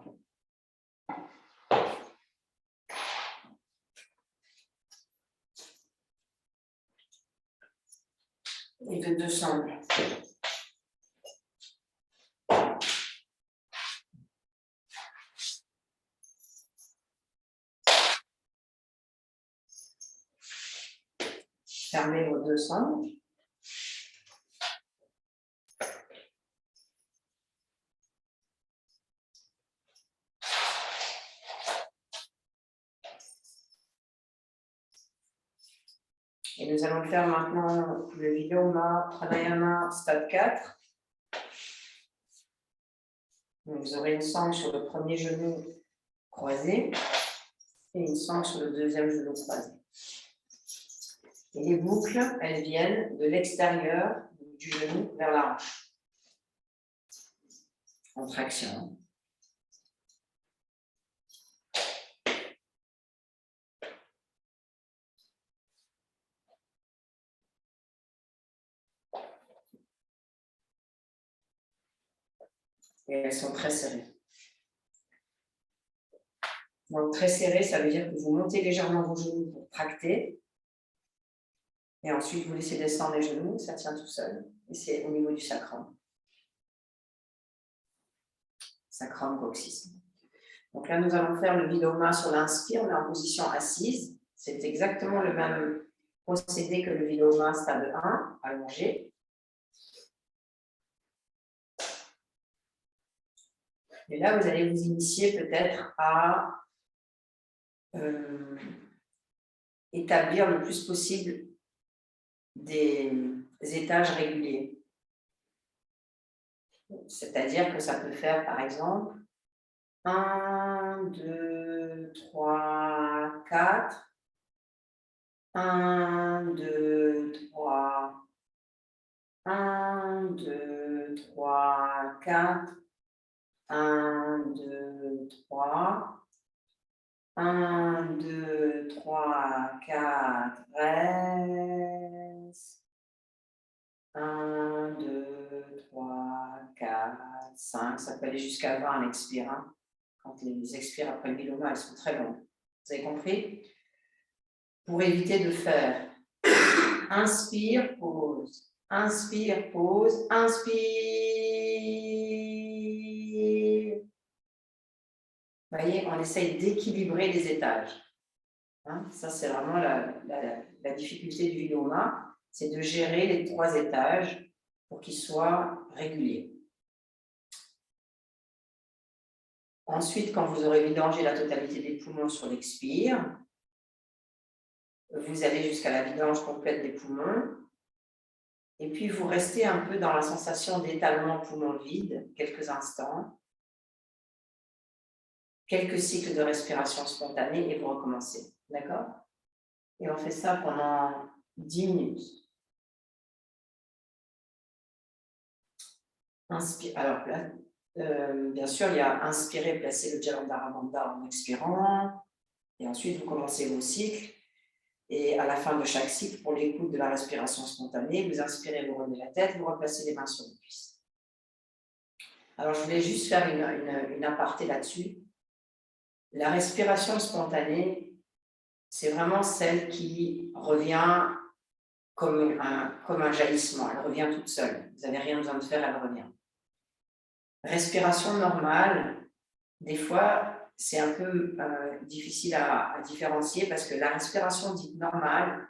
Et de 2 sangles. Fermez vos 2 sangles. Et nous allons faire maintenant le Viloma Pranayama stade 4. Donc vous aurez une sangle sur le premier genou croisé et une sangle sur le deuxième genou croisé. Et les boucles, elles viennent de l'extérieur du genou vers la hanche. En traction. et elles sont très serrées. Donc très serré, ça veut dire que vous montez légèrement vos genoux pour tracter. Et ensuite, vous laissez descendre les genoux, ça tient tout seul. Et c'est au niveau du sacrum. Sacrum coccyx. Donc là, nous allons faire le Viloma sur l'inspire, on est en position assise. C'est exactement le même procédé que le Viloma stade 1, allongé. Et là, vous allez vous initier peut-être à établir le plus possible des étages réguliers. C'est-à-dire que ça peut faire, par exemple, 1, 2, 3, 4. 1, 2, 3. 1, 2, 3, 4. 1, 2, 3. 1, 2, 3, 4. Reste. 1, 2, 3, 4, 5. Ça peut aller jusqu'à 20 à l'expire. Hein. Quand les expires après le Viloma, elles sont très longues. Vous avez compris? Pour éviter de faire inspire, pause, inspire, pause, inspire. Vous voyez, on essaye d'équilibrer les étages. Hein, ça, c'est vraiment la difficulté du Viloma, c'est de gérer les 3 étages pour qu'ils soient réguliers. Ensuite, quand vous aurez vidangé la totalité des poumons sur l'expire, vous allez jusqu'à la vidange complète des poumons. Et puis, vous restez un peu dans la sensation d'étalement poumon vide, quelques instants, quelques cycles de respiration spontanée et vous recommencez. D'accord? Et on fait ça pendant 10 minutes. Inspire. Alors là, bien sûr, il y a inspirer, placer le Jalandhara Bandha en expirant. Et ensuite, vous commencez vos cycles. Et à la fin de chaque cycle, pour l'écoute de la respiration spontanée, vous inspirez, vous relevez la tête, vous replacez les mains sur les cuisses. Alors, je voulais juste faire une aparté là-dessus. La respiration spontanée, c'est vraiment celle qui revient comme un jaillissement. Elle revient toute seule. Vous n'avez rien besoin de faire, elle revient. Respiration normale, des fois, c'est un peu difficile à différencier parce que la respiration dite normale,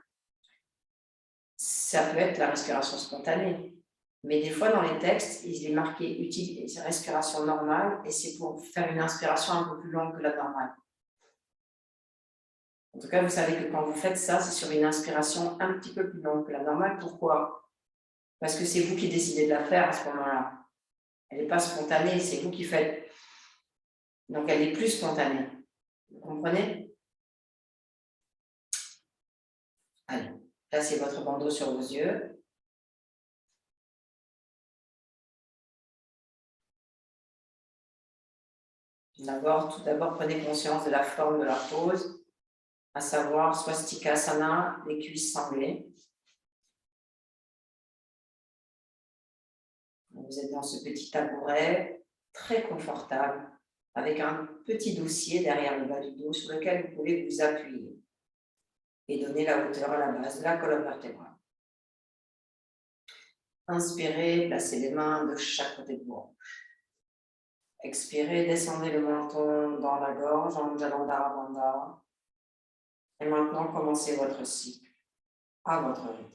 ça peut être la respiration spontanée. Mais des fois, dans les textes, il est marqué « utilise respiration normale » et c'est pour faire une inspiration un peu plus longue que la normale. En tout cas, vous savez que quand vous faites ça, c'est sur une inspiration un petit peu plus longue que la normale. Pourquoi? Parce que c'est vous qui décidez de la faire à ce moment-là. Elle n'est pas spontanée, c'est vous qui faites. Donc, elle est plus spontanée. Vous comprenez? Allez, placez votre bandeau sur vos yeux. Tout d'abord, prenez conscience de la forme de la pose, à savoir Swastikasana, les cuisses sanglées. Vous êtes dans ce petit tabouret très confortable, avec un petit dossier derrière le bas du dos sur lequel vous pouvez vous appuyer et donner la hauteur à la base de la colonne vertébrale. Inspirez, placez les mains de chaque côté de vos hanches. Expirez, descendez le menton dans la gorge en Jalandhara Bandha. Et maintenant, commencez votre cycle à votre rythme.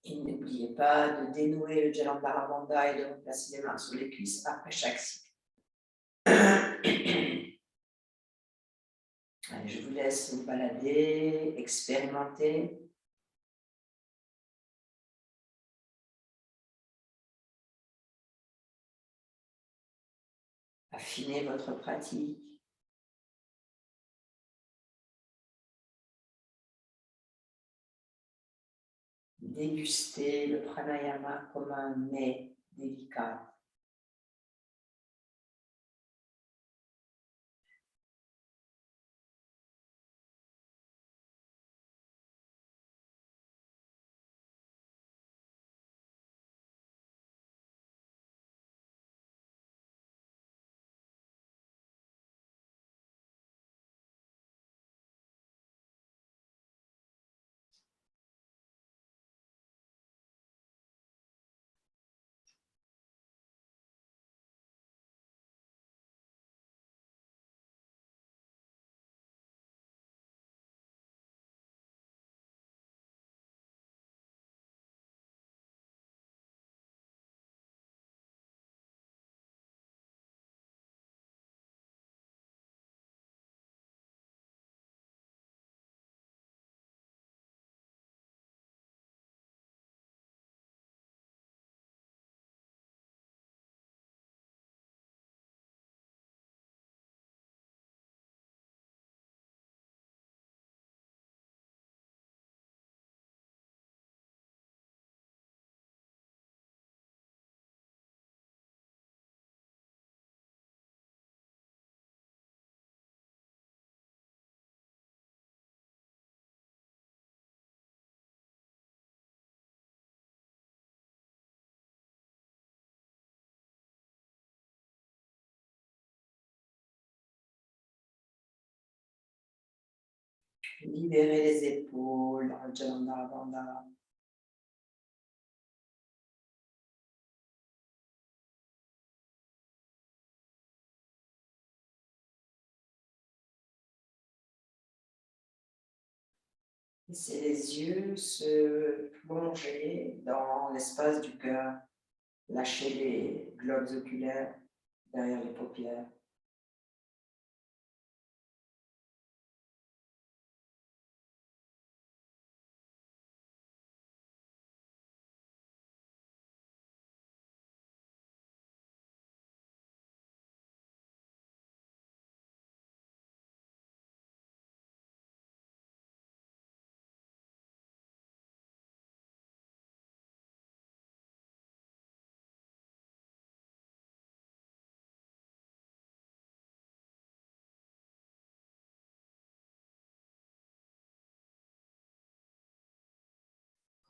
Et n'oubliez pas de dénouer le Jalandhara Bandha et de replacer les mains sur les cuisses après chaque cycle. Allez, je vous laisse vous balader, expérimenter. Affiner votre pratique. Déguster le pranayama comme un mets délicat. Libérez les épaules dans le Jananda Bandha. Laissez les yeux se plonger dans l'espace du cœur. Lâchez les globes oculaires derrière les paupières.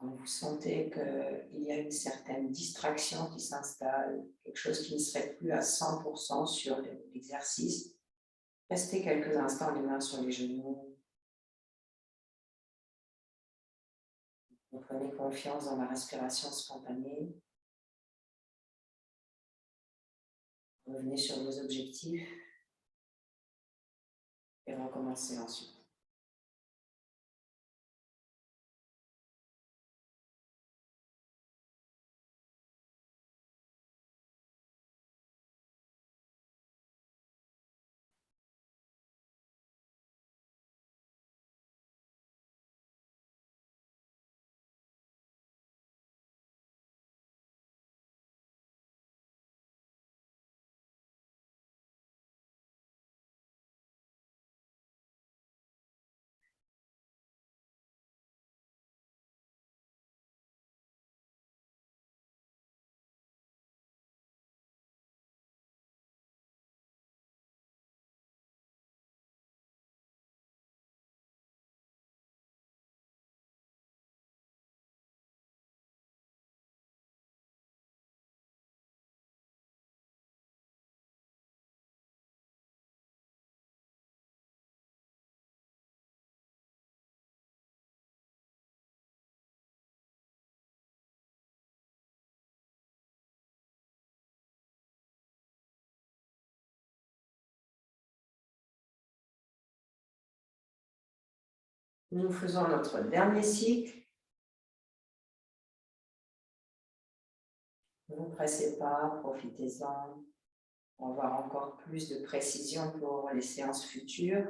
Quand vous sentez qu'il y a une certaine distraction qui s'installe, quelque chose qui ne serait plus à 100% sur l'exercice, restez quelques instants les mains sur les genoux. Vous prenez confiance dans la respiration spontanée. Revenez sur vos objectifs et recommencez ensuite. Nous faisons notre dernier cycle. Ne vous pressez pas, profitez-en. On va avoir encore plus de précision pour les séances futures.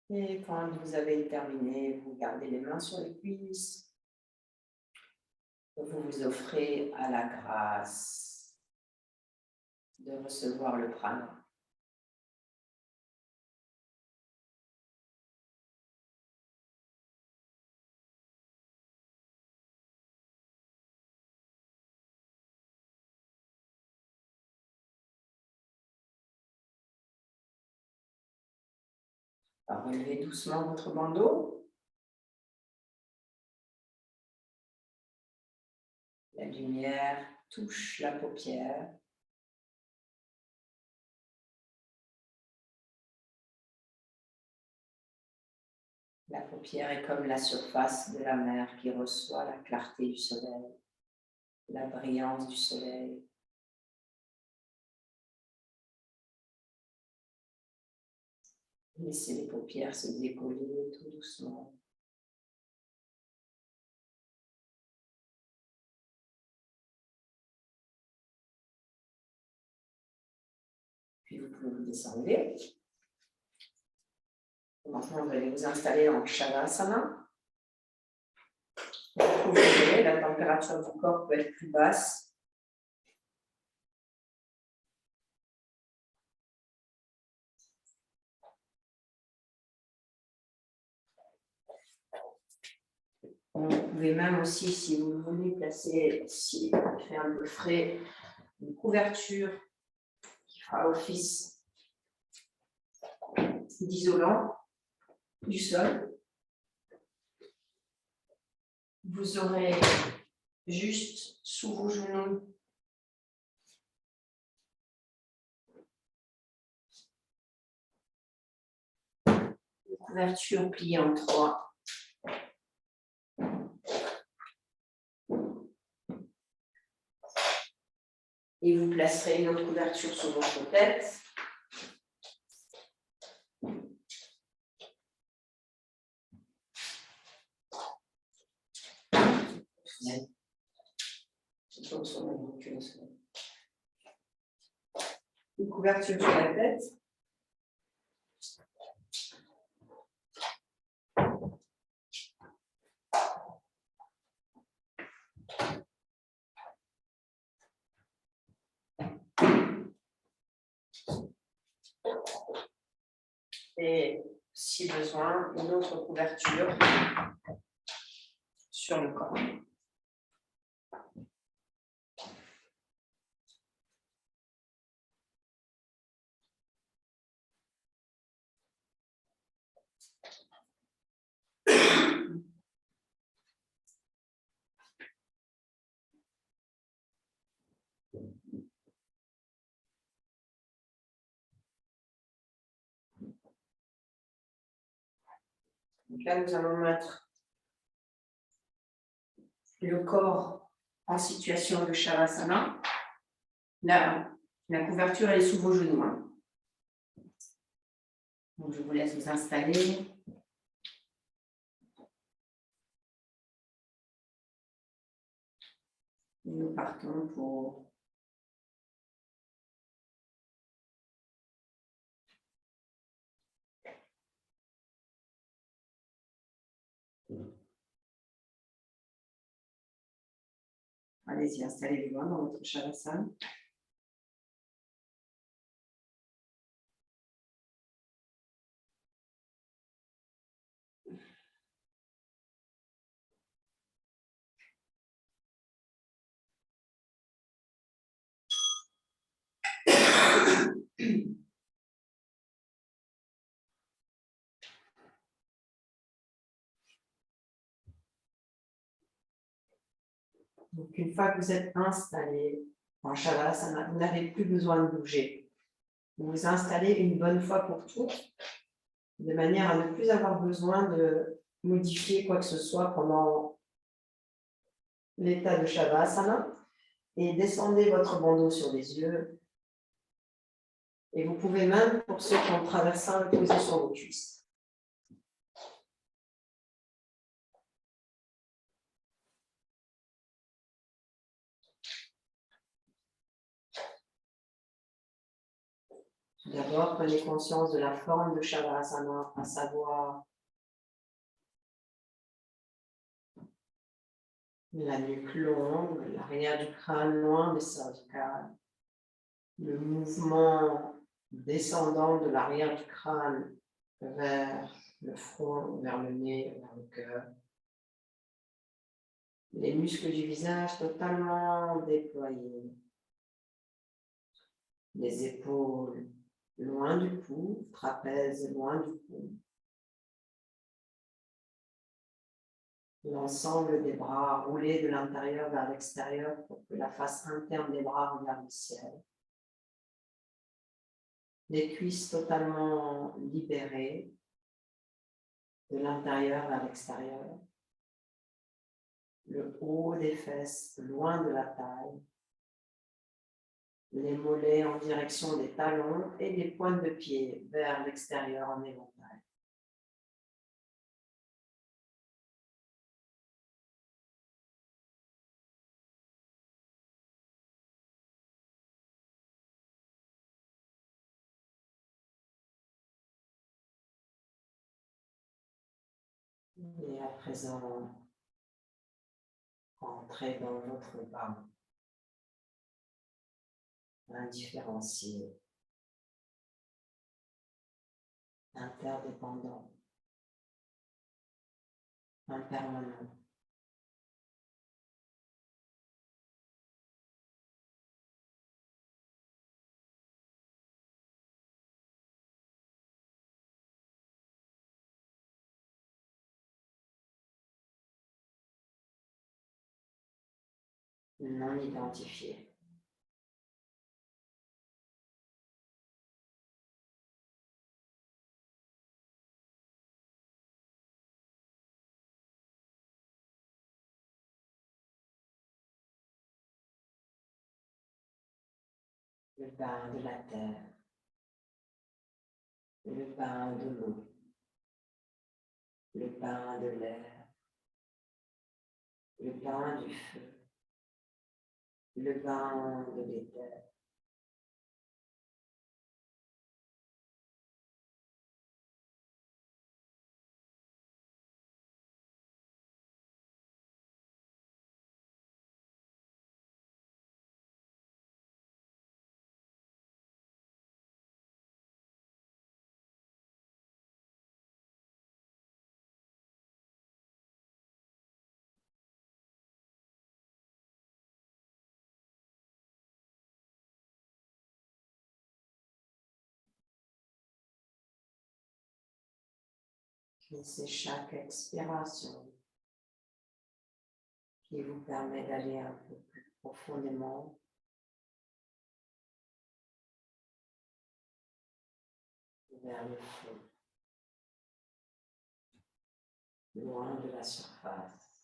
Et quand vous avez terminé, vous gardez les mains sur les cuisses. Vous vous offrez à la grâce de recevoir le prana. Alors, relevez doucement votre bandeau. La lumière touche la paupière. La paupière est comme la surface de la mer qui reçoit la clarté du soleil, la brillance du soleil. Laissez les paupières se décoller tout doucement. Puis vous pouvez vous descendre. Maintenant, vous allez vous installer en Shavasana. Vous voyez, la température du corps peut être plus basse. Vous pouvez même aussi, si vous voulez, placer, si il fait un peu frais, une couverture qui fera office d'isolant du sol. Vous aurez juste sous vos genoux une couverture pliée en trois. Et vous placerez une autre couverture sur votre tête. Une couverture sur la tête. Et si besoin, une autre couverture sur le corps. Donc là, nous allons mettre le corps en situation de Shavasana. La couverture elle est sous vos genoux. Donc, je vous laisse vous installer. Nous partons pour allez-y, installez-vous dans votre Shavasana. Donc, une fois que vous êtes installé en Shavasana, vous n'avez plus besoin de bouger. Vous vous installez une bonne fois pour toutes, de manière à ne plus avoir besoin de modifier quoi que ce soit pendant l'état de Shavasana. Et descendez votre bandeau sur les yeux. Et vous pouvez même, pour ceux qui ont traversé, le poser sur vos cuisses. D'abord, prenez conscience de la forme de Shavasana, à savoir la nuque longue, l'arrière du crâne loin des cervicales, le mouvement descendant de l'arrière du crâne vers le front, vers le nez, vers le cœur. Les muscles du visage totalement déployés. Les épaules loin du cou, trapèze loin du cou. L'ensemble des bras roulés de l'intérieur vers l'extérieur pour que la face interne des bras regarde le ciel. Les cuisses totalement libérées de l'intérieur vers l'extérieur. Le haut des fesses loin de la taille. Les mollets en direction des talons et des pointes de pied vers l'extérieur en éventail. Et à présent, entrez dans votre bas, indifférencié, interdépendant, impermanent. Non identifié. Le bain de la terre, le bain de l'eau, le bain de l'air, le bain du feu, le bain de l'éther. Et c'est chaque expiration qui vous permet d'aller un peu plus profondément vers le fond, loin de la surface.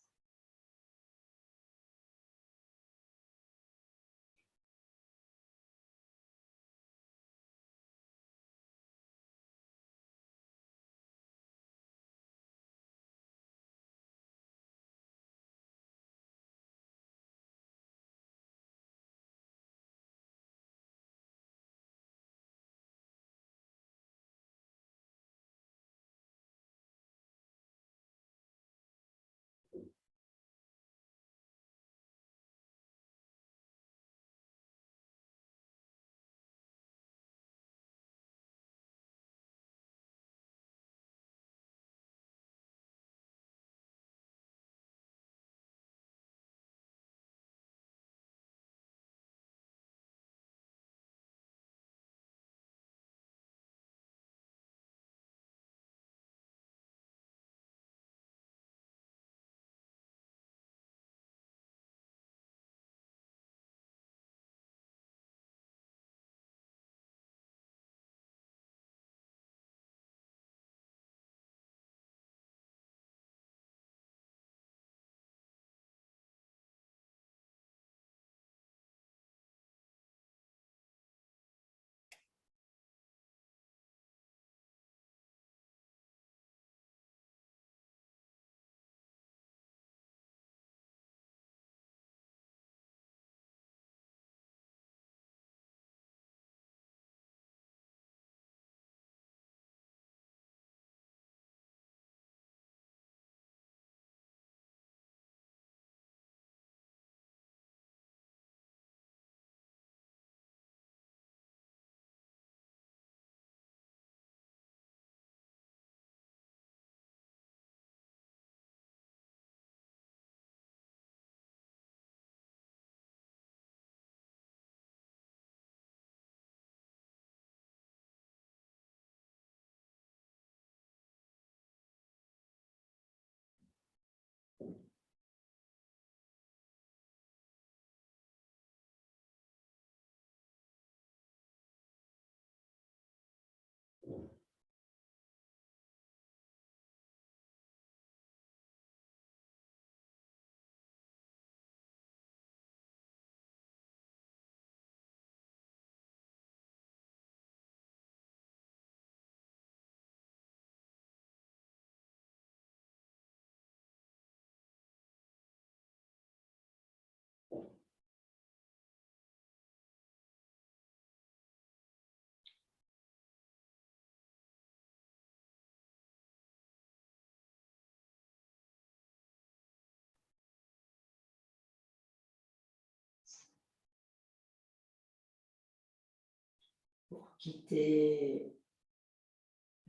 Pour quitter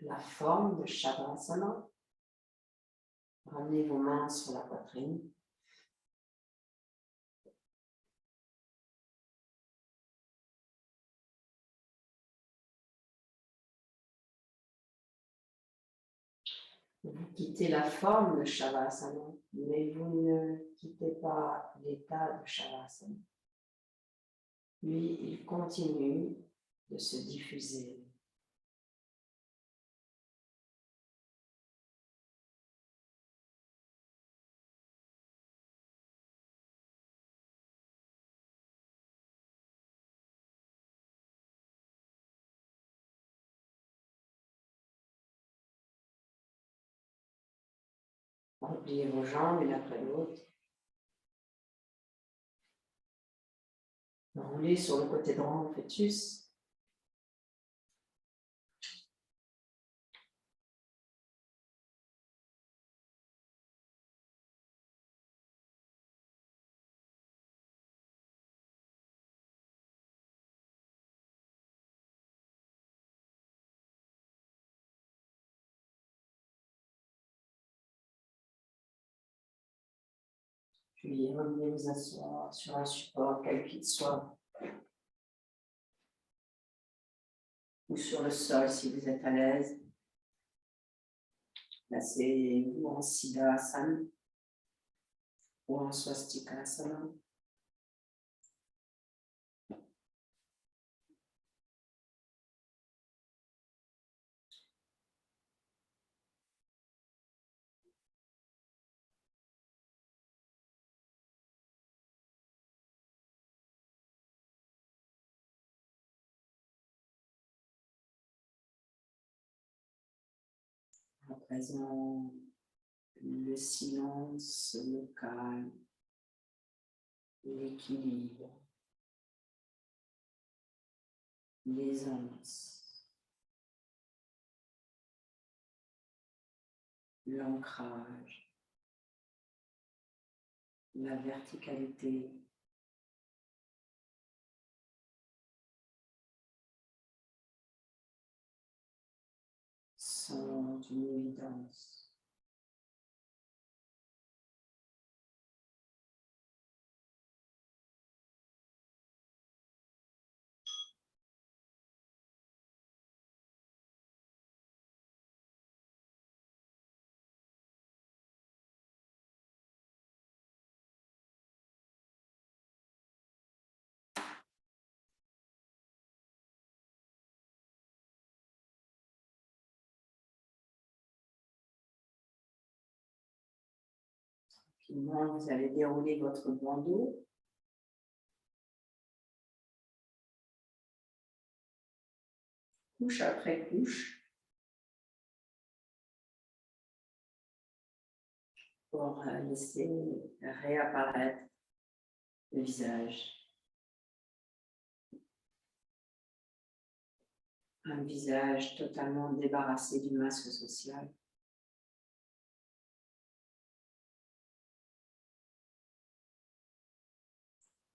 la forme de Shavasana, ramenez vos mains sur la poitrine. Vous quittez la forme de Shavasana, mais vous ne quittez pas l'état de Shavasana. Lui, il continue de se diffuser. Repliez vos jambes l'une après l'autre. Roulez sur le côté droit en fœtus. Puis revenez vous asseoir sur un support, quel qu'il soit. Ou sur le sol si vous êtes à l'aise. Placez-vous en Siddhasana ou en Swastikasana. À présent, le silence, le calme, l'équilibre, l'aisance, l'ancrage, la verticalité, sont une évidence. Finalement, vous allez dérouler votre bandeau. Couche après couche. Pour laisser réapparaître le visage. Un visage totalement débarrassé du masque social.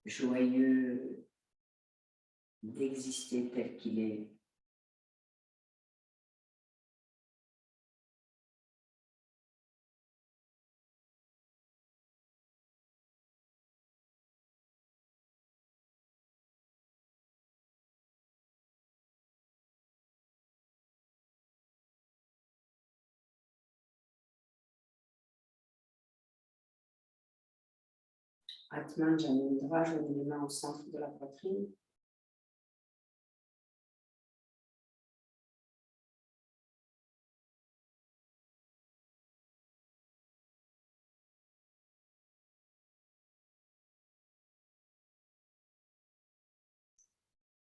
Joyeux d'exister tel qu'il est. Atman Janindra, joignez les mains au centre de la poitrine.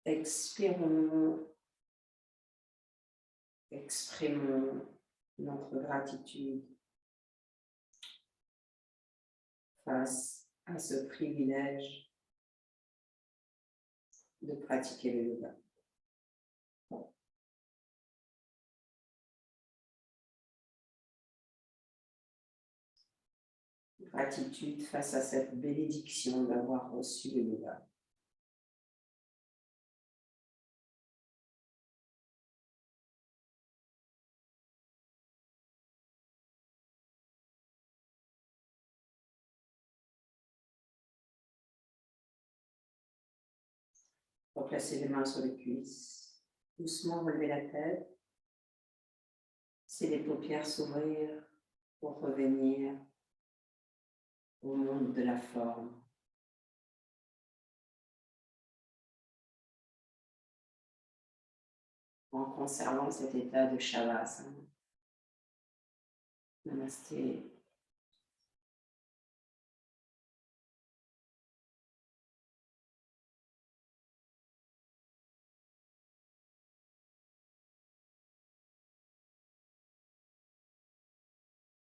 Expirons, exprimons notre gratitude face à ce privilège de pratiquer le yoga. Gratitude face à cette bénédiction d'avoir reçu le yoga. Replacez les mains sur les cuisses. Doucement relevez la tête. Laissez les paupières s'ouvrir pour revenir au monde de la forme. En conservant cet état de Shavasana. Namasté.